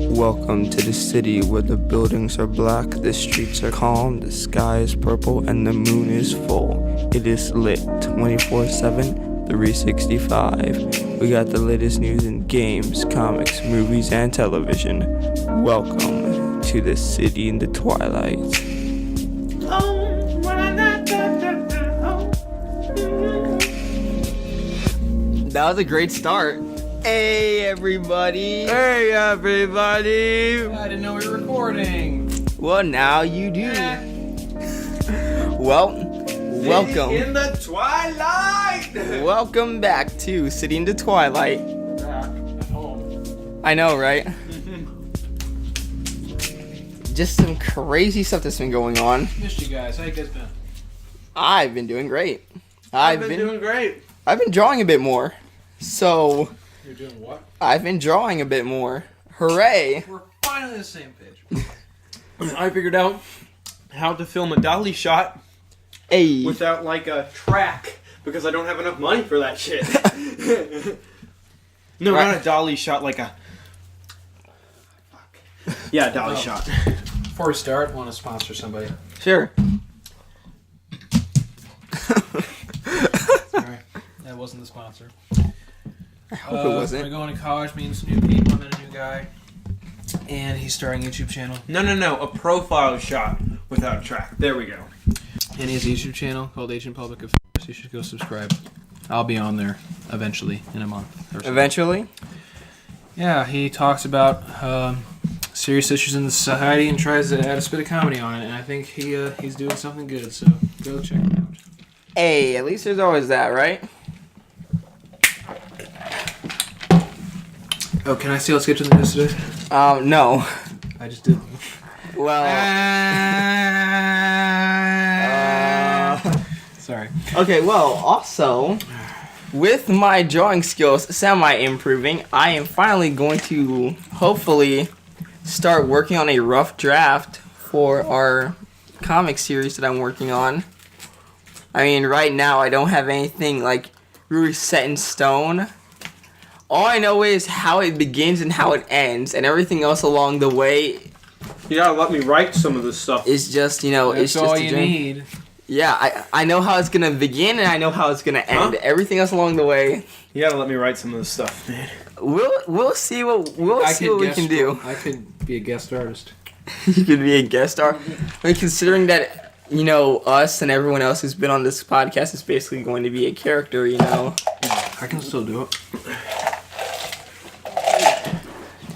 Welcome to the city where the buildings are black, the streets are calm, the sky is purple, and the moon is full. It is lit 24/7, 365. We got the latest news in games, comics, movies, and television. Welcome to the city in the twilight. That was a great start. Hey everybody! Hey everybody! I didn't know we were recording. Well, now you do. Welcome. In the twilight! Welcome back to City in the Twilight. Back at home. I know, right? Just some crazy stuff that's been going on. Missed you guys. How you guys been? I've been doing great. I've been doing great. I've been drawing a bit more. So, You're doing what? I've been drawing a bit more. Hooray! We're finally on the same page. I figured out how to film a dolly shot Hey. without like a track because I don't have enough money for that shit. No, Right. not a dolly shot, like a... Yeah, a dolly Oh. shot. Before we start, I want to sponsor somebody. Sure. Sorry, that wasn't the sponsor. I hope it wasn't. We're going to college, me and some new people. I met a new guy. And he's starting a YouTube channel. No, a profile shot without a track. There we go. And he has a YouTube channel called Agent Public Affairs. You should go subscribe. I'll be on there eventually in a month. Or so. Eventually? Yeah, he talks about serious issues in the society and tries to add a bit of comedy on it. And I think he's doing something good. So go check him out. Hey, at least there's always that, right? Oh, can I say let's get to the news today? No. I just did. Well... Sorry. Okay, well, also, with my drawing skills semi-improving, I am finally going to, hopefully, start working on a rough draft for our comic series that I'm working on. I mean, right now, I don't have anything, like, really set in stone. All I know is how it begins and how it ends, and everything else along the way You gotta let me write some of this stuff. is just, you know, it's That's just all a you dream. need. Yeah, I know how it's gonna begin and I know how it's gonna end. Huh? Everything else along the way, You gotta let me write some of this stuff, man. we'll see what we can do. I could be a guest artist. You could be a guest star. I mean, considering that, you know, us and everyone else who's been on this podcast is basically going to be a character, you know. I can still do it.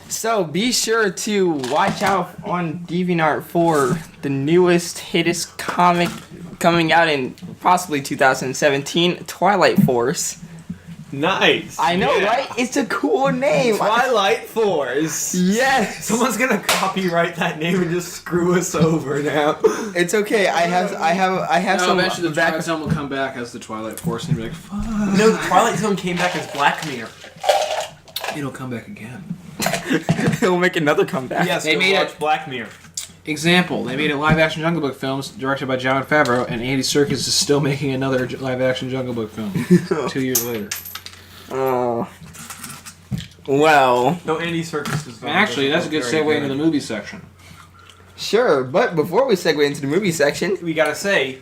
So be sure to watch out on DeviantArt for the newest, hittest comic coming out in possibly 2017, Twilight Force. Nice. I know, Yeah. right? It's a cool name. Twilight Force. Yes. Someone's gonna copyright that name and just screw us over now. It's okay. I have No, some eventually the back. Twilight Zone will come back as the Twilight Force and be like, fuck. No, the Twilight Zone came back as Black Mirror. It'll come back again. He'll make another comeback. Yes, They they made watch it- Black Mirror. Example, they made a live-action Jungle Book films directed by Jon Favreau, and Andy Serkis is still making another live-action Jungle Book film 2 years later. Oh. Well, No, Andy Serkis is. Actually, that's a good segue into the movie section. sure. But before we segue into the movie section, We gotta say,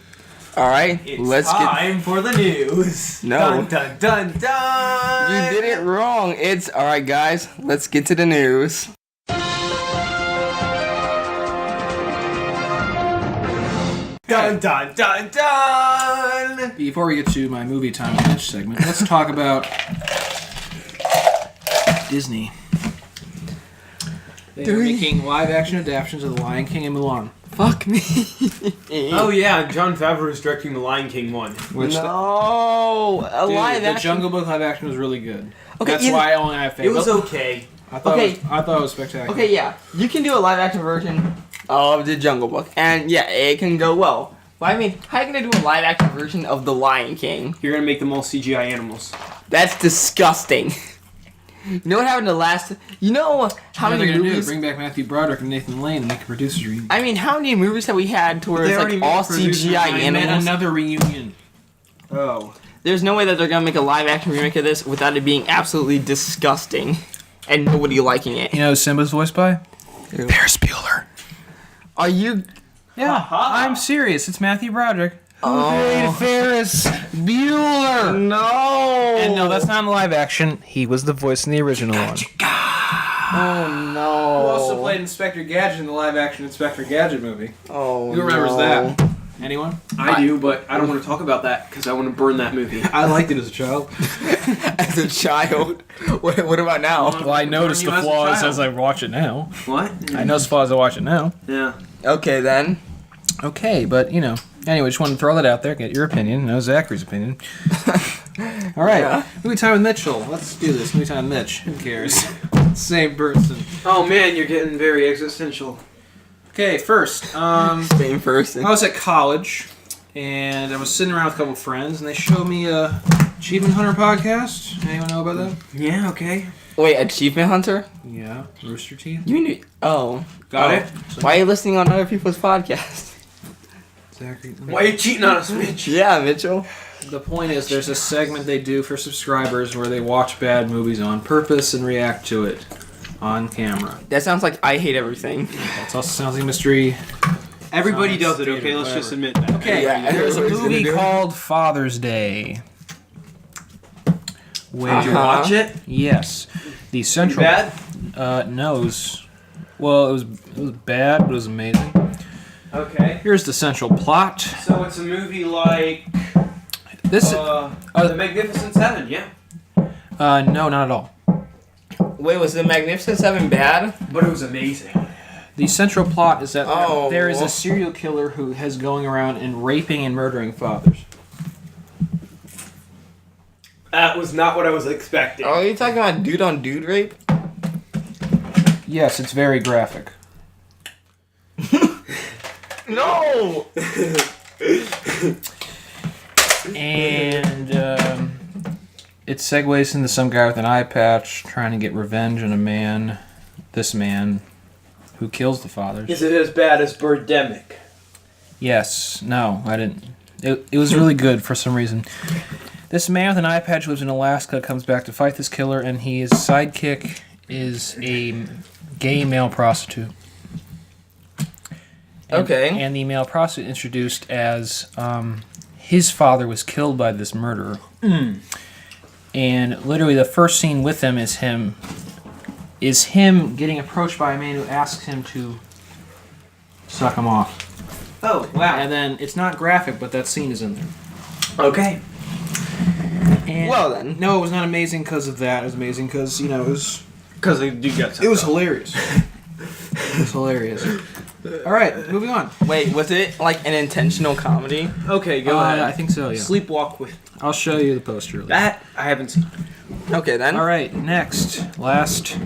all right, it's let's get. time for the news. No. Dun dun dun dun. You did it wrong. It's all right, guys. Let's get to the news. Dun dun dun dun. Before we get to my movie time Mitch segment, let's talk about Disney. They are making live-action adaptations of The Lion King and Mulan. Fuck me. Oh yeah, Jon Favreau is directing the Lion King one. Which No, a dude, live the action. Jungle Book live-action was really good. Okay, That's either- why I only have It favorite. was okay. I thought Okay. I thought it was spectacular. Okay, yeah, you can do a live action version of the Jungle Book, and yeah, it can go well. But I mean, how are you gonna do a live action version of The Lion King? You're gonna make them all CGI animals. That's disgusting. You know what happened to last? You know how What are they many gonna movies? do? Bring back Matthew Broderick and Nathan Lane and make a producer's reunion. I mean, how many movies have we had to where They it's already like made all a producer CGI I meant animals? another reunion. Oh. There's no way that they're gonna make a live action remake of this without it being absolutely disgusting. and nobody liking it. You know who Simba's voiced by? Who? Ferris Bueller. Are you? Yeah, I'm serious. It's Matthew Broderick. Oh. Ferris Bueller. No. And no, that's not in the live action. He was the voice in the original one. Oh no. Who also played Inspector Gadget in the live action Inspector Gadget movie? Oh. Who remembers that? Anyone? I do, but I don't want to talk about that because I want to burn that movie. I liked it as a child. As a child. What about now? Well, I noticed the flaws as I watch it now. What? I notice flaws as I watch it now. Yeah. Okay then. Okay, but you know. Anyway, just wanted to throw that out there, get your opinion, know Zachary's opinion. All right, Yeah. movie time with Mitchell. Let's do this. Movie time with Mitch. Who cares? Same person. Oh man, you're getting very existential. Okay, first, Same person. I was at college, and I was sitting around with a couple of friends, and they showed me a Achievement Hunter podcast. Anyone know about that? Yeah. Okay. Wait, Achievement Hunter? Yeah, Rooster Teeth. You knew? Oh. Got Oh. it. Why are you listening on other people's podcasts? Zachary. Why are you cheating on us, Mitch? Yeah, Mitchell. The point is, there's a segment they do for subscribers where they watch bad movies on purpose and react to it on camera. That sounds like I Hate Everything. It also sounds like mystery. Everybody does it. Theater, Okay, let's whatever. just admit that. Okay, Yeah, there's a everybody's gonna movie do it. called Father's Day. Where Did you watch it? Yes, the central. Bad? No, it was. Well, it was bad, but it was amazing. Okay. Here's the central plot. So it's a movie like This. The Magnificent Seven. Yeah. No, not at all. Wait, was the Magnificent Seven bad? But it was amazing. The central plot is that Oh. there is a serial killer who has going around and raping and murdering fathers. That was not what I was expecting. Oh, are you talking about dude on dude rape? Yes, it's very graphic. No! And it segues into some guy with an eye patch trying to get revenge on this man who kills the fathers. Is it as bad as Birdemic? Yes. No, I didn't. It was really good for some reason. This man with an eye patch lives in Alaska, comes back to fight this killer, and his sidekick is a gay male prostitute. Okay. And the male prostitute introduced as his father was killed by this murderer. And literally the first scene with him is him getting approached by a man who asks him to suck him off. Oh, wow. And then it's not graphic, but that scene is in there. Okay. And Well then. no, it was not amazing because of that. It was amazing because, you know, it was Because they do get it was hilarious. It was hilarious. All right, moving on. Wait, was it like an intentional comedy? Okay, go ahead. I think so, yeah. Sleepwalk with I'll show you the poster later. that. I haven't seen. Okay then. All right, next. Last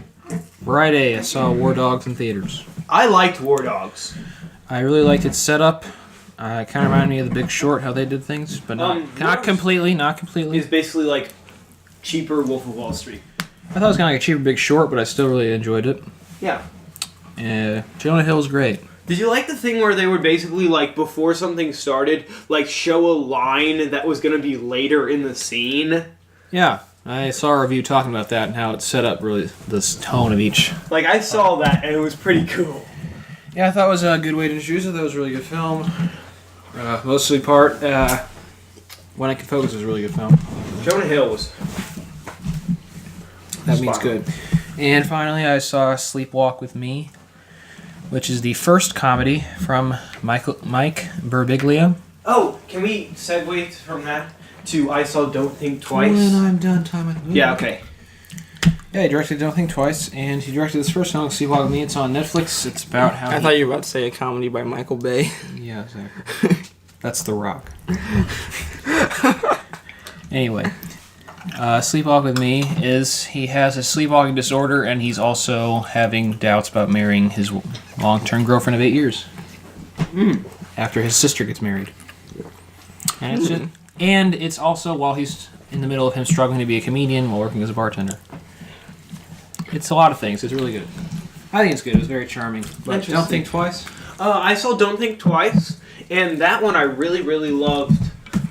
Friday, I saw War Dogs in theaters. I liked War Dogs. I really liked its setup. It kind of reminded me of The Big Short, how they did things, but not War Dogs completely, not completely. It's basically like cheaper Wolf of Wall Street. I thought it was kind of like a cheaper Big Short, but I still really enjoyed it. Yeah. Jonah Hill's great. Did you like the thing where they would basically, like, before something started, like, show a line that was going to be later in the scene? Yeah, I saw a review talking about that and how it set up really this tone of each. Like, I saw that, and it was pretty cool. Yeah, I thought it was a good way to introduce it. That was a really good film. Mostly part, When I Can Focus was a really good film. Jonah Hill was... That means good. And finally, I saw Sleepwalk with Me, which is the first comedy from Mike Birbiglia. Oh, can we segue from that to I Saw Don't Think Twice? When I'm done, time. Yeah, okay. Yeah, he directed Don't Think Twice, and he directed this first song, Sleepwalk with Me. It's on Netflix. It's about how I thought you were about to say a comedy by Michael Bay. Yeah, exactly. That's The Rock. Anyway, Sleepwalk with Me is he has a sleepwalking disorder, and he's also having doubts about marrying his long-term girlfriend of 8 years. After his sister gets married. And it's also while he's in the middle of him struggling to be a comedian while working as a bartender. It's a lot of things. It's really good. I think it's good. It was very charming. But Don't Think Twice. I saw Don't Think Twice, and that one I really, really loved.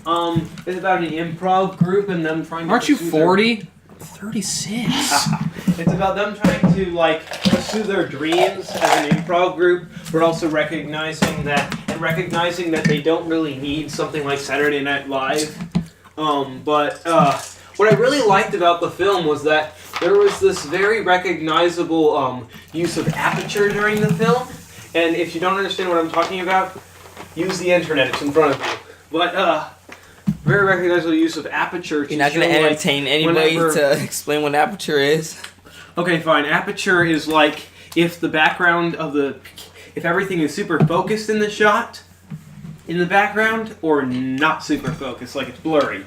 It's about an improv group and them trying to... Aren't you pursue their- 40? 36. It's about them trying to like pursue their dreams as an improv group, but also recognizing that they don't really need something like Saturday Night Live. What I really liked about the film was that there was this very recognizable use of aperture during the film. And if you don't understand what I'm talking about, use the internet. It's in front of you. But very recognizable use of aperture. You're not going to entertain anybody to explain what aperture is? Okay, fine. Aperture is like if the background of if everything is super focused in the shot, in the background, or not super focused, like it's blurry.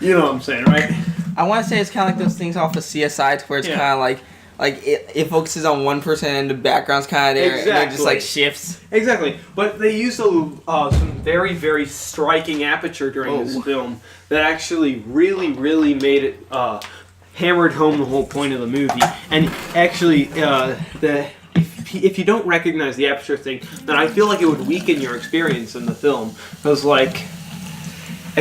You know what I'm saying, right? I want to say it's kind of like those things off of CSI, where it's kind of like it focuses on one person and the background's kind of there, and it just like shifts. Exactly, but they used some very, very striking aperture during this film that actually really, really made it hammered home the whole point of the movie. And actually, if you don't recognize the aperture thing, then I feel like it would weaken your experience in the film. Because I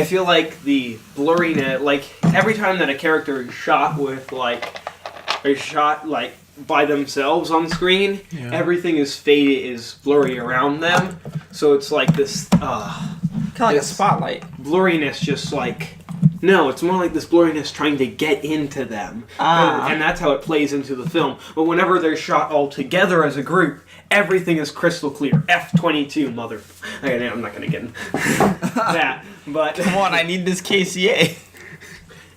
feel like the blurriness, like every time that a character is shot with by themselves on screen, everything is faded, is blurry around them. So it's like this kind of like a spotlight. Blurriness, just like it's more like this blurriness trying to get into them, and that's how it plays into the film. But whenever they're shot all together as a group, everything is crystal clear. F22, mother. Okay, I'm not gonna get into that. But come on, I need this KCA.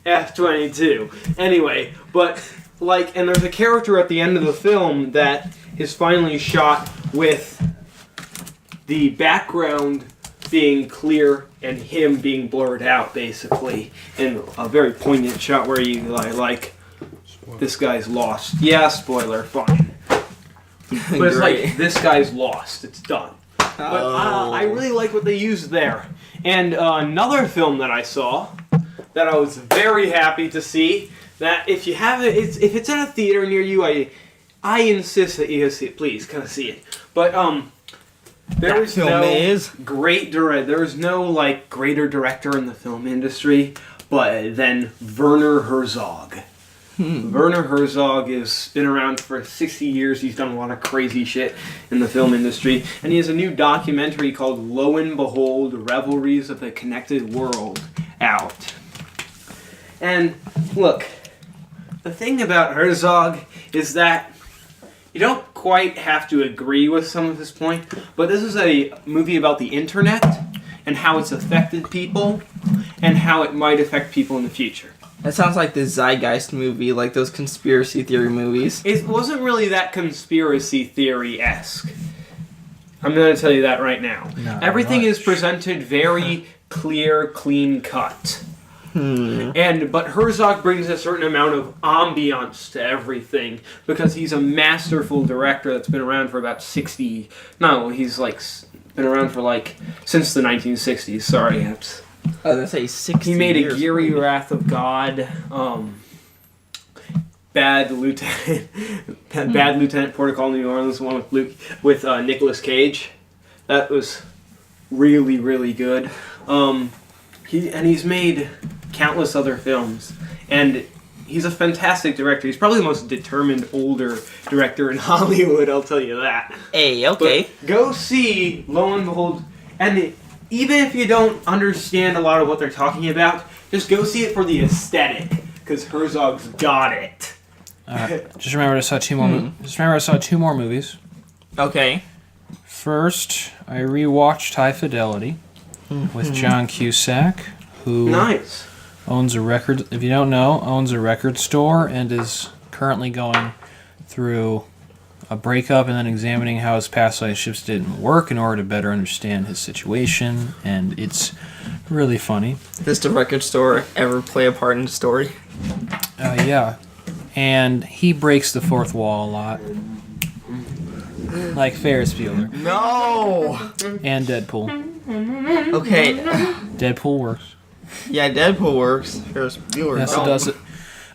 F22. Anyway, but and there's a character at the end of the film that is finally shot with the background being clear and him being blurred out, basically, in a very poignant shot where you like this guy's lost. Yeah, spoiler, fine. But it's like, this guy's lost. It's done. But I really like what they used there. And another film that I saw that I was very happy to see, that if you have it, if it's in a theater near you, I insist that you see it. Please, come see it. But there is no greater director in the film industry, than Werner Herzog. Werner Herzog has been around for 60 years. He's done a lot of crazy shit in the film industry. And he has a new documentary called Lo and Behold, Revelries of the Connected World out. And look, the thing about Herzog is that you don't quite have to agree with some of his point, but this is a movie about the internet and how it's affected people and how it might affect people in the future. That sounds like the Zeitgeist movie, like those conspiracy theory movies. It wasn't really that conspiracy theory-esque. I'm going to tell you that right now. Everything is presented very clear, clean cut. But Herzog brings a certain amount of ambiance to everything because he's a masterful director that's been around for about 60... No, he's been around for since the 1960s. Sorry, I was going to say 60 He made years, a Geary maybe. Wrath of God, Bad Lieutenant Port of Call, New Orleans, the one with Nicolas Cage. That was really, really good. He's made countless other films, and he's a fantastic director. He's probably the most determined older director in Hollywood, I'll tell you that. Hey, okay. But go see Lo and Behold, and even if you don't understand a lot of what they're talking about, just go see it for the aesthetic, because Herzog's got it. Just remember I saw two more movies. Okay. First, I rewatched High Fidelity with John Cusack, who owns a record. If you don't know, owns a record store and is currently going through a breakup and then examining how his past relationships didn't work in order to better understand his situation, and it's really funny. Does the record store ever play a part in the story? Yeah. And he breaks the fourth wall a lot. Like Ferris Bueller. No! And Deadpool. Okay. Deadpool works. Yeah, Deadpool works. Ferris Bueller Yes, it does it.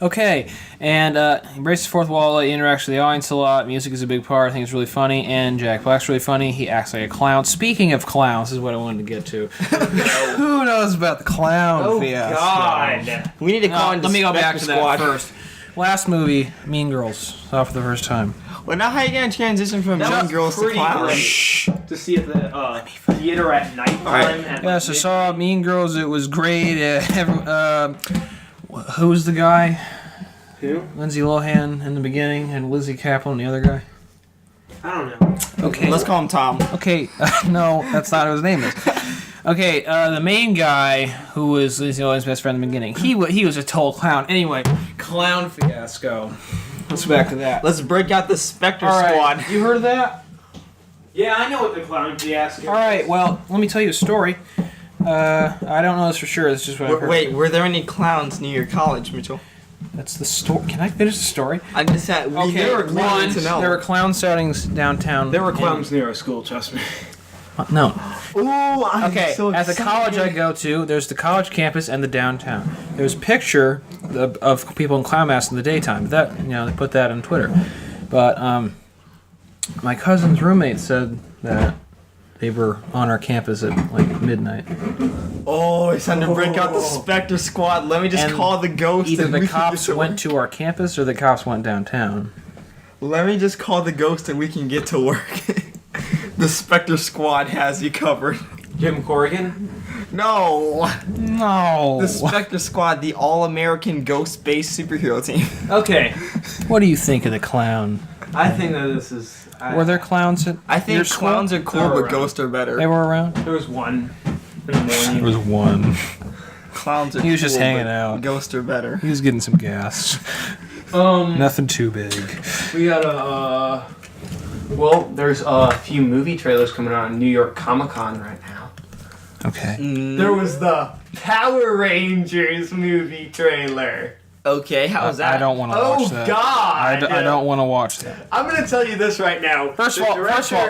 Okay, and he breaks the fourth wall, he interacts with the audience a lot, music is a big part, I think it's really funny, and Jack Black's really funny, he acts like a clown. Speaking of clowns, this is what I wanted to get to. Who knows about the clown fiasco? God! We need to call in let me go back to that squad. first. Last movie, Mean Girls. Saw for the first time. Well, now how you gonna transition from That Mean was Girls to pretty clowns? great to see at the theater at nighttime. Alright. at Yes, I midnight. saw Mean Girls. It was great. Who was the guy? Who? Lindsay Lohan in the beginning, and Lizzie Kaplan, the other guy. I don't know. Okay. Let's call him Tom. Okay, no, that's not what his name is. Okay, the main guy, who was Lindsay Lohan's best friend in the beginning, he was a total clown. Anyway, clown fiasco. Let's go back to that. Let's break out the Spectre All right, Squad. you heard of that? Yeah, I know what the clown fiasco is. All right, well, let me tell you a story. I don't know this for sure. It's just what I've heard. Wait, were there any clowns near your college, Mitchell? That's the story. Can I finish the story? I just said we Okay, were one, to know. there were clown sightings downtown. There were clowns near our school, trust me. No. Ooh, I'm Okay, so at the excited. college I go to, there's the college campus and the downtown. There's a picture of people in clown masks in the daytime. That they put that on Twitter. But my cousin's roommate said that they were on our campus at like midnight. Oh, it's time to break out the Spectre Squad. Let me just And call the ghost. Either and the we can cops get to went work. to our campus or the cops went downtown. Let me just call the ghost and we can get to work. The Spectre Squad has you covered. Jim Corrigan? No. No. The Spectre Squad, the all-American ghost-based superhero team. Okay. What do you think of the clown? I think that this is... Were there clowns at I your think school? clowns are cool, They're but around. ghosts are better. They were around? There was one in the morning. There was one. Clowns are He was just cool, hanging but out. Ghosts are better. He was getting some gas. Nothing too big. We got a... well, there's a few movie trailers coming out on New York Comic-Con right now. Okay. There was the Power Rangers movie trailer. Okay, how's that? I don't want to watch that. God! I don't want to watch that. I'm gonna tell you this right now. First of all,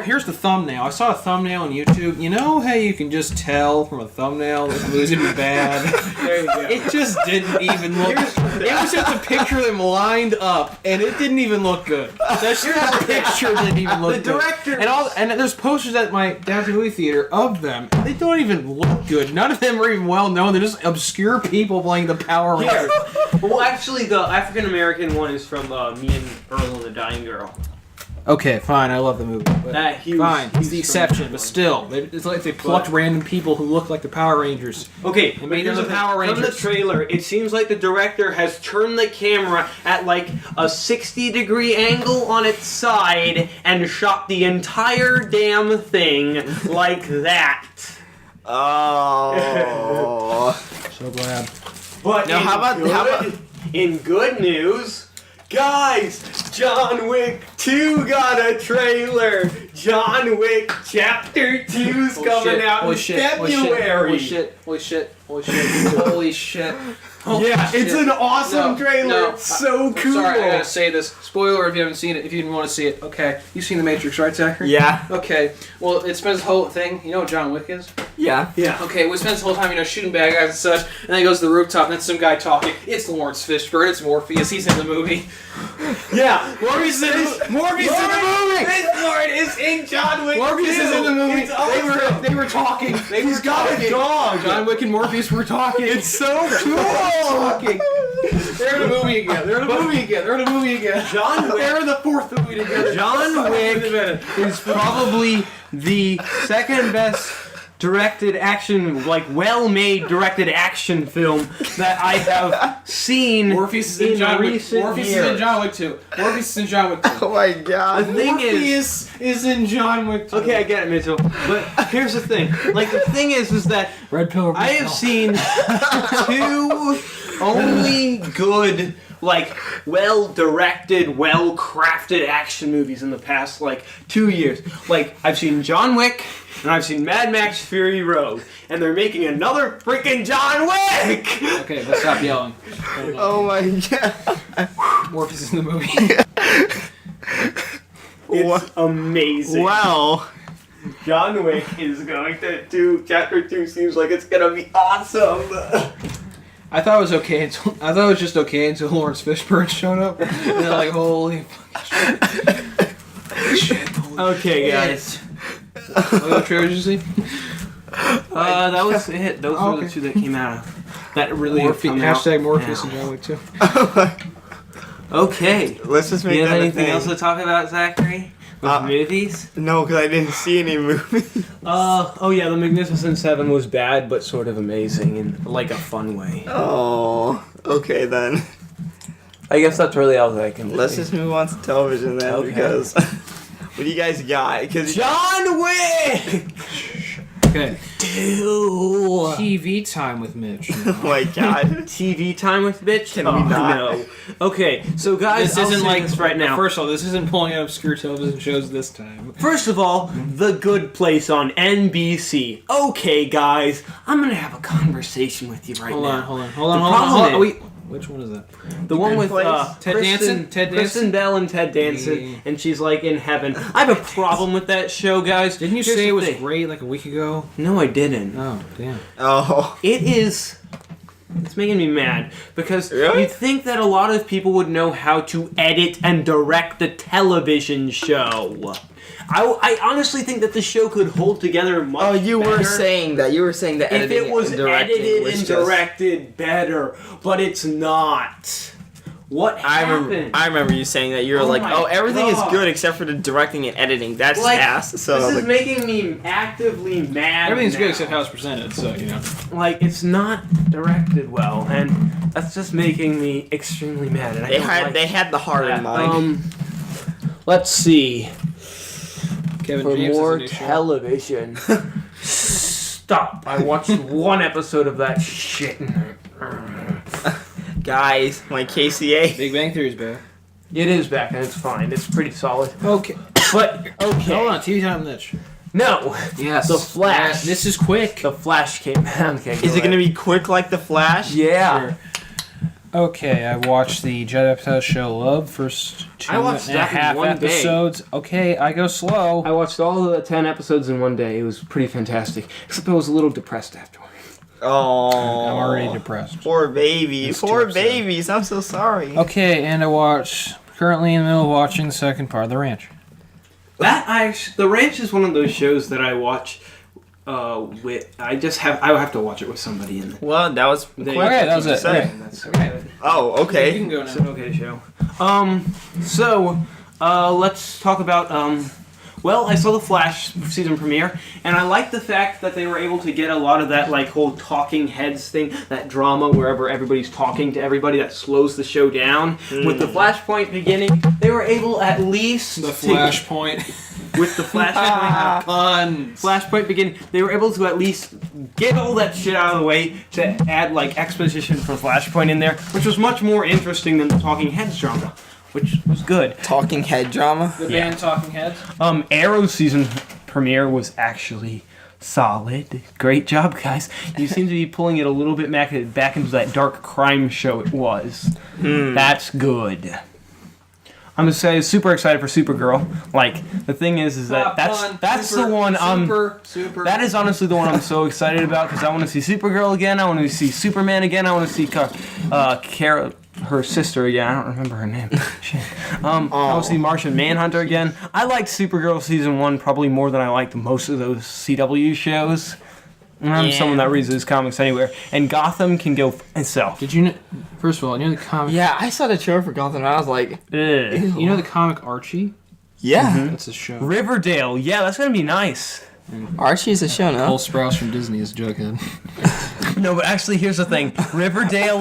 here's the thumbnail. I saw a thumbnail on YouTube. You know how you can just tell from a thumbnail that the movie's gonna be bad? there you go. It just didn't even look. It was just a picture of them lined up, and it didn't even look good. That picture didn't even look The good. director- And there's posters at my downtown movie theater of them. They don't even look good. None of them are even well known. They're just obscure people playing the Power Rangers. Well, actually, the African American one is from Me and Earl and the Dying Girl. Okay, fine. I love the movie. But That huge. fine, it's the huge exception, from- but still, it's like they plucked random people who look like the Power Rangers. Okay, They but made here's them the the thing. Power From the Rangers. trailer, it seems like the director has turned the camera at like a 60-degree angle on its side and shot the entire damn thing like that. Oh. So glad. But Now, how about- in good news, guys, John Wick 2 got a trailer. John Wick Chapter 2's coming out in February. Holy shit. Holy shit. Holy shit. Holy shit. Holy Yeah, shit. it's an awesome No, trailer. no, It's so cool. Sorry, I gotta say this. Spoiler if you haven't seen it, if you didn't want to see it. Okay. You've seen The Matrix, right, Zachary? Yeah. Okay. Well, it spends the whole thing. You know what John Wick is? Yeah. Yeah. Okay, well, it spends the whole time, shooting bad guys and such, and then he goes to the rooftop, and then some guy talking. It's Lawrence Fishburne, it's Morpheus, he's in the movie. Yeah. Morpheus is in the movie! Lord is in John Wick. Morpheus 2. is in the movie. It's awesome. They were talking. He's got a dog. John Wick and Morpheus were talking. It's so cool. talking. They're in a movie again. They're in a movie again. They're in a movie again. John Wick. They're in the fourth movie together. John Wick is probably the second best directed action, like well-made directed action film that I have seen Morpheus is in John Wick. recent Morpheus years. is in John Wick 2. Morpheus is in John Wick 2. Oh my god. The thing is, Morpheus is in John Wick 2. okay, I get it, Mitchell. But here's the thing. Like the thing is that Red pill or blue I have pill? seen two only good, like, well-directed, well-crafted action movies in the past, like, 2 years. Like, I've seen John Wick, and I've seen Mad Max Fury Road, and they're making another freaking John Wick! Okay, let's stop yelling. Oh my god. Morpheus is in the movie. It's amazing. Wow. John Wick is going to do, Chapter 2 seems like it's gonna be awesome! I thought it was okay until just okay until Lawrence Fishburne showed up. And then like, holy fucking shit. Okay, guys. What trailer did you see? That was it. Those were the okay. two that came out. That really Morpheus, come out hashtag Morpheus now. and John Wick 2. Okay. Let's just make You have that a anything thing. else to talk about, Zachary? With movies? No, because I didn't see any movies. Oh yeah, The Magnificent Seven was bad, but sort of amazing in like a fun way. Oh, okay then. I guess that's really all that I can Let's say. just move on to television then, Okay. because what do you guys got? Because John Wick! Okay. 2! TV time with Mitch. oh my god. TV time with bitch? Can we not? No. Okay, so guys, This isn't like this right now. First of all, this isn't pulling out obscure television shows this time. First of all, The Good Place on NBC. Okay, guys, I'm gonna have a conversation with you right Hold now. on. The problem is- Wait, which one is that? The one with Place? Ted Kristen, Danson? Ted Kristen Danson? Bell and Ted Danson, Yeah. and she's like in heaven. I have a problem with that show, guys. Didn't you Here's say the it was thing. great like a week ago? No, I didn't. Oh, damn. Oh. It is. It's making me mad because Really? you'd think that a lot of people would know how to edit and direct a television show. I honestly think that the show could hold together much Oh, you were better saying that. You were saying that if editing it was and directing edited was and just- directed better, but it's not. What I happened? remember you saying that. You were Oh like, my oh, everything God. is good except for the directing and editing. That's Like, ass. So this is like, making me actively mad. Everything's now. good except how it's presented, so, you know. Like, it's not directed well, and that's just making me extremely mad. And I don't like they had the heart in mind. Let's see. Kevin For James more has a new show. television. Stop. I watched one episode of that shit. Guys, my KCA. Big Bang Theory's back. It is back, and it's fine. It's pretty solid. Okay. But, okay. Hold on, TV time with Mitch. No. Yes. The Flash. This is quick. The Flash came out. Okay, Is it gonna be quick like the Flash? Yeah. Sure. Okay, I watched the Judd Apatow show Love, first two I watched and a that in half one day. episodes. Okay, I go slow. I watched all of the 10 episodes in one day. It was pretty fantastic. Except I was a little depressed afterward. Oh. I'm already depressed. Poor baby. It's Poor too upset. babies. I'm so sorry. Okay, and I currently in the middle of watching the second part of The Ranch. The Ranch is one of those shows that I watch I have to watch it with somebody in it. Well, that was quick. Okay, that was What'd you it. say? Okay. That's Okay. Oh, You okay. can go It's now. an okay show. Let's talk about well, I saw the Flash season premiere, and I like the fact that they were able to get a lot of that like whole talking heads thing, that drama wherever everybody's talking to everybody that slows the show down. With the Flashpoint beginning, they were able at least The to- Flashpoint. with the Flashpoint Puns. Flashpoint beginning, they were able to at least get all that shit out of the way to add like exposition for Flashpoint in there, which was much more interesting than the Talking Heads drama, which was good. Talking head drama. The band Talking Heads. Arrow's season premiere was actually solid. Great job, guys. You seem to be pulling it a little bit back into that dark crime show it was. That's good. I'm gonna say super excited for Supergirl. Like the thing is that that's the one super. that is honestly the one I'm so excited about because I want to see Supergirl again. I want to see Superman again. I want to see Kara, her sister again. I don't remember her name. Shit. I want to see Martian Manhunter again. I liked Supergirl season 1 probably more than I liked most of those CW shows. And I'm someone that reads those comics anywhere. And Gotham can go itself. Did you know? First of all, you know the comic. Yeah, I saw the trailer for Gotham and I was like, Ugh. You know the comic Archie? yeah. That's a show. Riverdale. Yeah, that's gonna be nice. Archie's a show now. Cole Sprouse from Disney is Jughead. No, but actually, here's the thing. Riverdale.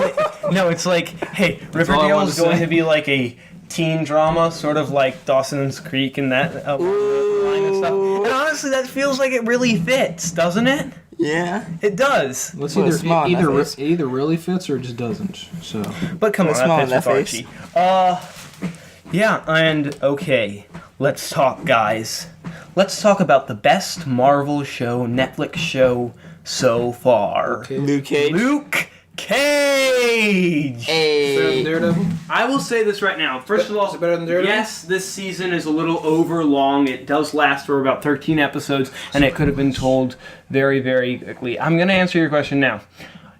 No, it's like, hey, all I Riverdale wanted is to going say. to be like a teen drama, sort of like Dawson's Creek and that line and stuff. And honestly, that feels like it really fits, doesn't it? Yeah. It does. Let's Put a smile on that face. it either really fits or it just doesn't. So But come on, Put a smile on that fits that with Archie. Yeah, and okay, let's talk, guys. Let's talk about the best Marvel show, Netflix show so far. okay. Luke Cage. Luke Cage! Better than Hey. Daredevil? I will say this right now. First of all, Is it better than Daredevil? yes, this season is a little over long. It does last for about 13 episodes, and it could have been told very, very quickly. I'm going to answer your question now.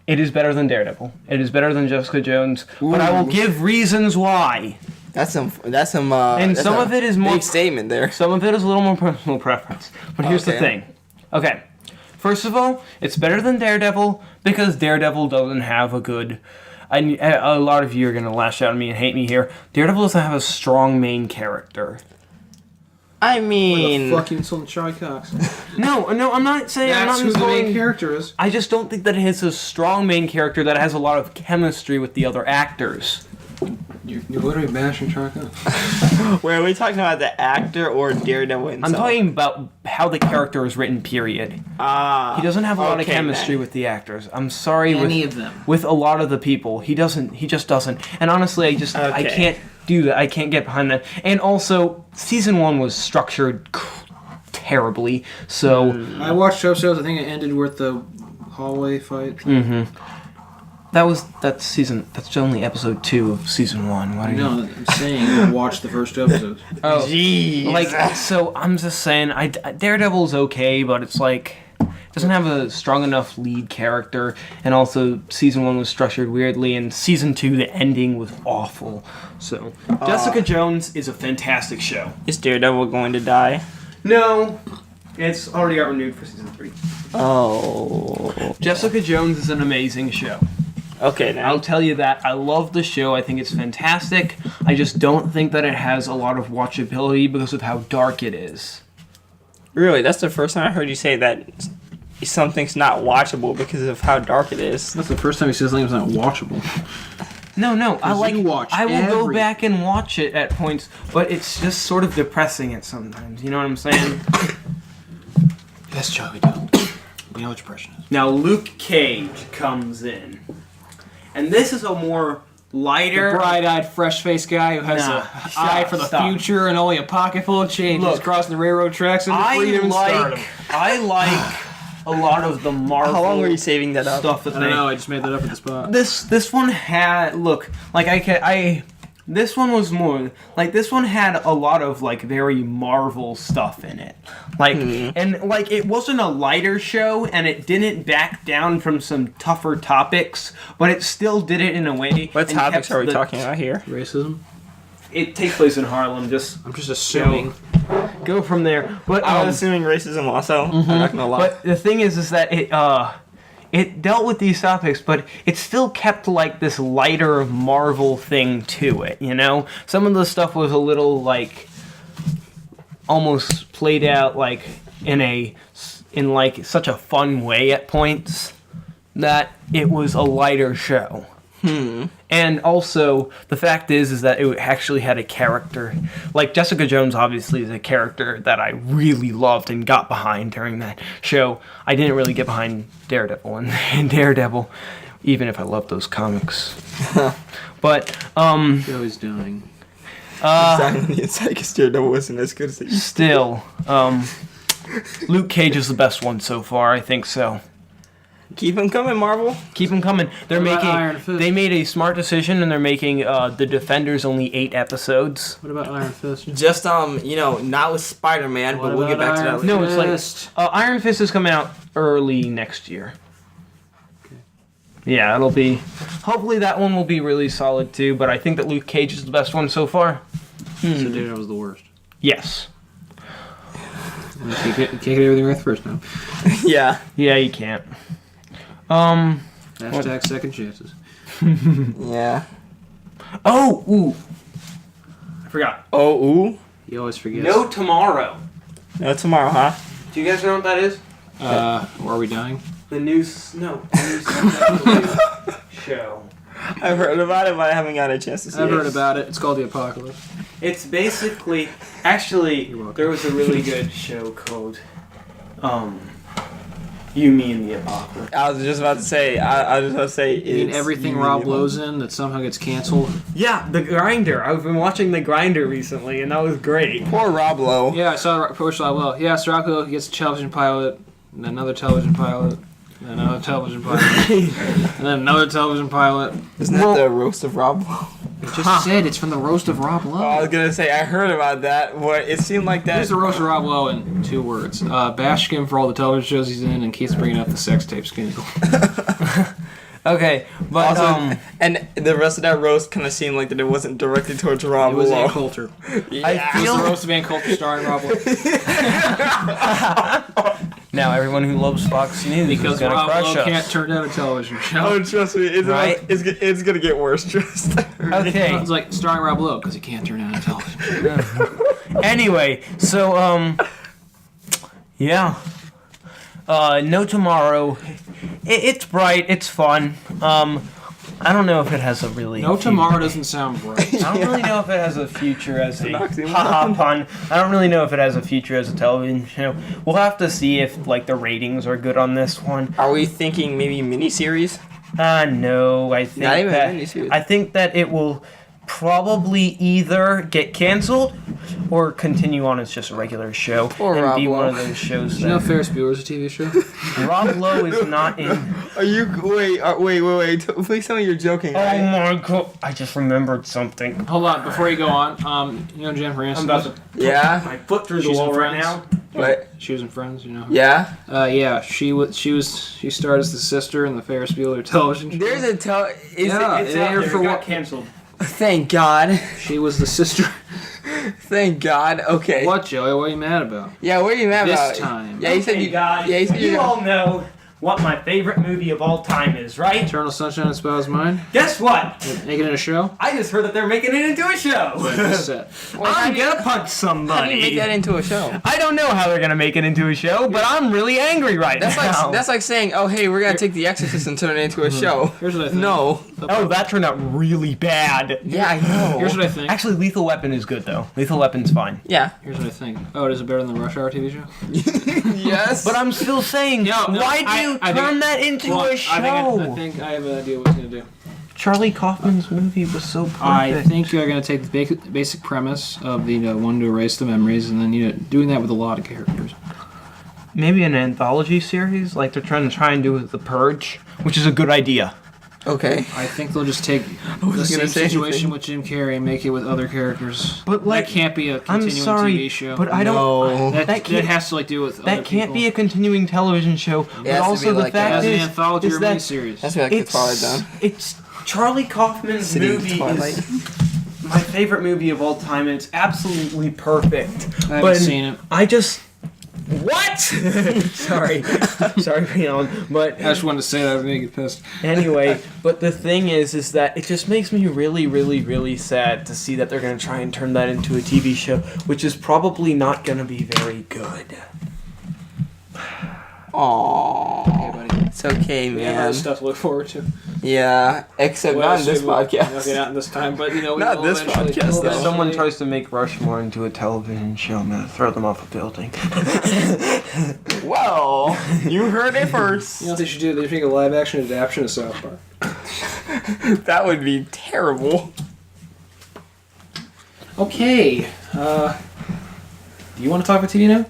It is better than Daredevil. It is better than Jessica Jones, but I will give reasons why. That's some And that's some a of it is more big statement there. Some of it is a little more personal preference. But here's the Okay. thing. Okay. First of all, it's better than Daredevil because Daredevil doesn't have a good a lot of you are gonna lash out at me and hate me here. Daredevil doesn't have a strong main character. I mean, Fucking insulting Charlie Cox. No, I'm not saying I'm That's not who the main insulting. character is. I just don't think that it has a strong main character that has a lot of chemistry with the other actors. You're literally bashing Charlie Cox. wait, are we talking about the actor or Daredevil himself? I'm talking about how the character is written, period. He doesn't have a lot of chemistry with the actors. I'm sorry. Any of them. With a lot of the people. He just doesn't. And honestly, I can't do that. I can't get behind that. And also, season 1 was structured terribly, so... I watched episodes, I think it ended with the hallway fight. Mm-hmm. That's only episode 2 of season 1. What are No, I'm saying watch the first episode. Oh, Jeez. so I'm just saying, Daredevil's okay, but it's like, doesn't have a strong enough lead character, and also season 1 was structured weirdly, and season 2, the ending was awful. So, Jessica Jones is a fantastic show. Is Daredevil going to die? No, it's already got renewed for season 3. Oh. Jessica Jones is an amazing show. Okay, now. I'll tell you that. I love the show. I think it's fantastic. I just don't think that it has a lot of watchability because of how dark it is. Really, that's the first time I heard you say that something's not watchable because of how dark it is. That's the first time he says something's not watchable. No, I will go every- back and watch it at points, but it's just sort of depressing at sometimes. You know what I'm saying? Yes, Charlie, don't. We know what depression is. Now Luke Cage comes in, and this is a more lighter, Bright-eyed, fresh-faced guy who has Nah, an eye for the future and only a pocket full of change. Look, He's crossing the railroad tracks into freedom and stardom. I like a lot of the Marvel. How long were you saving that up? stuff that I they don't know, I just made that up at the spot. This one had this one was more like this one had a lot of like very Marvel stuff in it, like and like it wasn't a lighter show and it didn't back down from some tougher topics, but it still did it in a way. What and topics kept are we talking about here? Racism? It takes place in Harlem. I'm just assuming. Go from there. But I was assuming racism also. I'm not gonna lie. But the thing is that it dealt with these topics, but it still kept like this lighter Marvel thing to it. You know, some of the stuff was a little like almost played out like in like such a fun way at points that it was a lighter show. And also, the fact is that it actually had a character. Like, Jessica Jones obviously is a character that I really loved and got behind during that show. I didn't really get behind Daredevil and Daredevil, even if I loved those comics. But, Joey's dying. It's like Daredevil wasn't as good as it used still, Luke Cage is the best one so far, I think so. Keep them coming, Marvel. Keep them coming. They're What about Iron Fist? They made a smart decision, and they're making The Defenders only 8 episodes. What about Iron Fist? Just not with Spider-Man, but we'll get back to that later. No, it's like Iron Fist is coming out early next year. Okay. Yeah, it'll be. Hopefully, that one will be really solid too. But I think that Luke Cage is the best one so far. So Daredevil was the worst. Yes. You can't get everything right first now. Yeah. Yeah, you can't. Hashtag second chances. Yeah. Oh, ooh. I forgot. Oh, ooh. He always forgets. No Tomorrow. No tomorrow, huh? Do you guys know what that is? Or are we dying? The new show. I've heard about it, but I haven't got a chance to see it. I've heard about it. It's called The Apocalypse. It's basically, actually, You're welcome. there was a really good show called, You, Me, and the Apocalypse. I was just about to say. I was just about to say. You mean everything Rob Lowe's in that somehow gets canceled? Yeah, The Grinder. I've been watching The Grinder recently, and that was great. Poor Rob Lowe. Yeah, I saw Push Well. Yeah, so Rob Lowe gets a television pilot, and another television pilot, and another television pilot, and then another television pilot. Isn't that the roast of Rob Lowe? I just said it's from the roast of Rob Lowe. I was gonna say I heard about that. What it seemed like that. Here's the roast of Rob Lowe in 2 words. Bash him for all the television shows he's in and keeps bringing up the sex tape scandal. Okay, but, Also, and the rest of that roast kind of seemed like that it wasn't directed towards Rob It was Lowe. Ann Coulter. Yeah. I It was feel the roast of Ann Coulter starring Rob Lowe. Now everyone who loves Fox News is Because gonna Rob crush Lowe us. can't turn down a television show. Oh, trust me, Right? it's gonna get worse. Trust. Okay. It's like starring Rob Lowe because he can't turn down a television. Anyway, so yeah. No Tomorrow. It's bright. It's fun. I don't know if it has a really. No Tomorrow doesn't sound bright. I don't really know if it has a future as a Oxymoron. haha pun. I don't really know if it has a future as a television show. We'll have to see if like the ratings are good on this one. Are we thinking maybe miniseries? No, I think Not even that a miniseries. I think that it will probably either get canceled or continue on as just a regular show Or and Rob be one Lowe. of those shows Did you know that Ferris Bueller's a TV show? Rob Lowe is not in. Are you wait? Please tell me you're joking. Oh right? my god! I just remembered something. Hold on, before you go on, you know Jennifer Aniston? I'm about to Yeah. my foot through the She's in wall right Friends. now. What? She was in Friends, you know her? Yeah. Yeah, she starred as the sister in the Ferris Bueller television show. There's a Yeah. It's it out aired there. for It got what- canceled. Thank God. She was the sister. Thank God. Okay. What, Joey? What are you mad about? Yeah. What are you mad This about? time. Yeah. You said you. guys, Yeah. You said you all know what my favorite movie of all time is, right? Eternal Sunshine of the Spotless Mind? Guess what? Making it a show? I just heard that they're making it into a show. Set. I'm gonna punch How do you somebody. make that into a show? I don't know how they're gonna make it into a show, but I'm really angry right That's now. like saying, oh hey, we're gonna take The Exorcist and turn it into a show. Here's what I think. No. Oh, that turned out really bad. Yeah, I know. Here's what I think. Actually, Lethal Weapon is good though. Lethal Weapon's fine. Yeah. Here's what I think. Oh, is it better than the Rush Hour TV show? Yes. But I'm still saying, No, why do you I turn think- that into Well, a show? I think I have an idea what it's going to do. Charlie Kaufman's movie was so perfect. I think you're going to take the basic premise of the one to erase the memories, and then doing that with a lot of characters. maybe an anthology series, like they're trying to do with The Purge, which is a good idea. Okay. I think they'll just take the wasn't same gonna say situation anything. with Jim Carrey and make it with other characters. But, like, that can't be a I'm continuing sorry, TV show. but I don't. No. that can't- has to do with That other can't be people. a continuing television show. It But has to also be the like fact as an is, anthology is or that miniseries. That's like the Twilight Zone. it's Charlie Kaufman's City movie Twilight. is my favorite movie of all time, and it's absolutely perfect. I haven't But seen it. I just what? sorry for yelling, but I just wanted to say that to make you pissed. anyway, but the thing is that it just makes me really, really, really sad to see that they're going to try and turn that into a TV show, which is probably not going to be very good. Aww. Okay, buddy. It's okay, We have man. other stuff to look forward to. Yeah, except not in this podcast. Okay, not this time, but we Not will this eventually- podcast, we'll though. If someone eventually- tries to make Rushmore into a television show, I'm going to throw them off a building. Well, you heard it first. You know what they should do? They should make a live action adaptation of South Park. That would be terrible. Okay. Do you want to talk about TV now?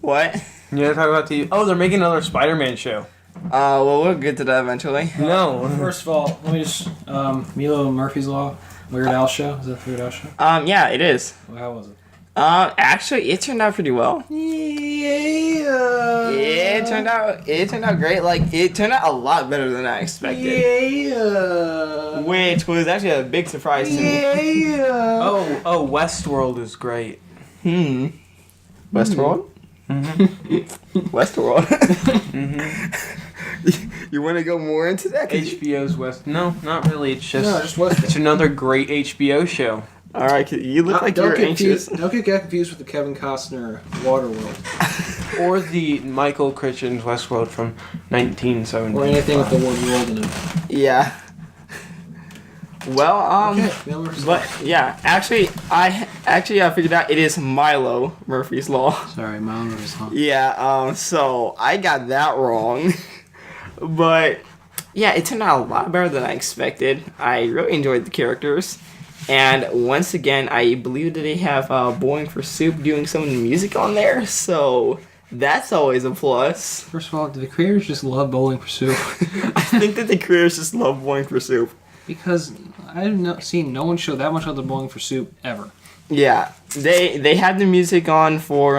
What? You want to talk about TV? Oh, they're making another Spider-Man show. Well, we'll get to that eventually. No. First of all, let me just Milo Murphy's Law, Weird Al show. Is that the Weird Al show? Yeah, it is. Well, how was it? Actually, it turned out pretty well. Yeah. It turned out great. Like, it turned out a lot better than I expected. Yeah. Which was actually a big surprise to me. Yeah. Oh, Westworld is great. Westworld? Westworld. You want to go more into that? HBO's West. No, not really. It's just. No, just Westworld. It's another great HBO show. All right, 'cause you look like you're anxious. Don't get confused with the Kevin Costner Waterworld Or the Michael Crichton's Westworld from 1970. or anything with the word world in it. Yeah. Well, Okay, Milo Murphy's Law. but yeah, I figured out it is Milo Murphy's Law. Sorry, Milo Murphy's Law. Yeah, so I got that wrong. But yeah, it turned out a lot better than I expected. I really enjoyed the characters. And once again, I believe that they have Boing for Soup doing some of the music on there, so that's always a plus. First of all, do the creators just love Bowling for Soup? I think that the creators just love Boing for Soup. Because I've seen no one show that much of the Bowling for Soup ever. Yeah, they had the music on for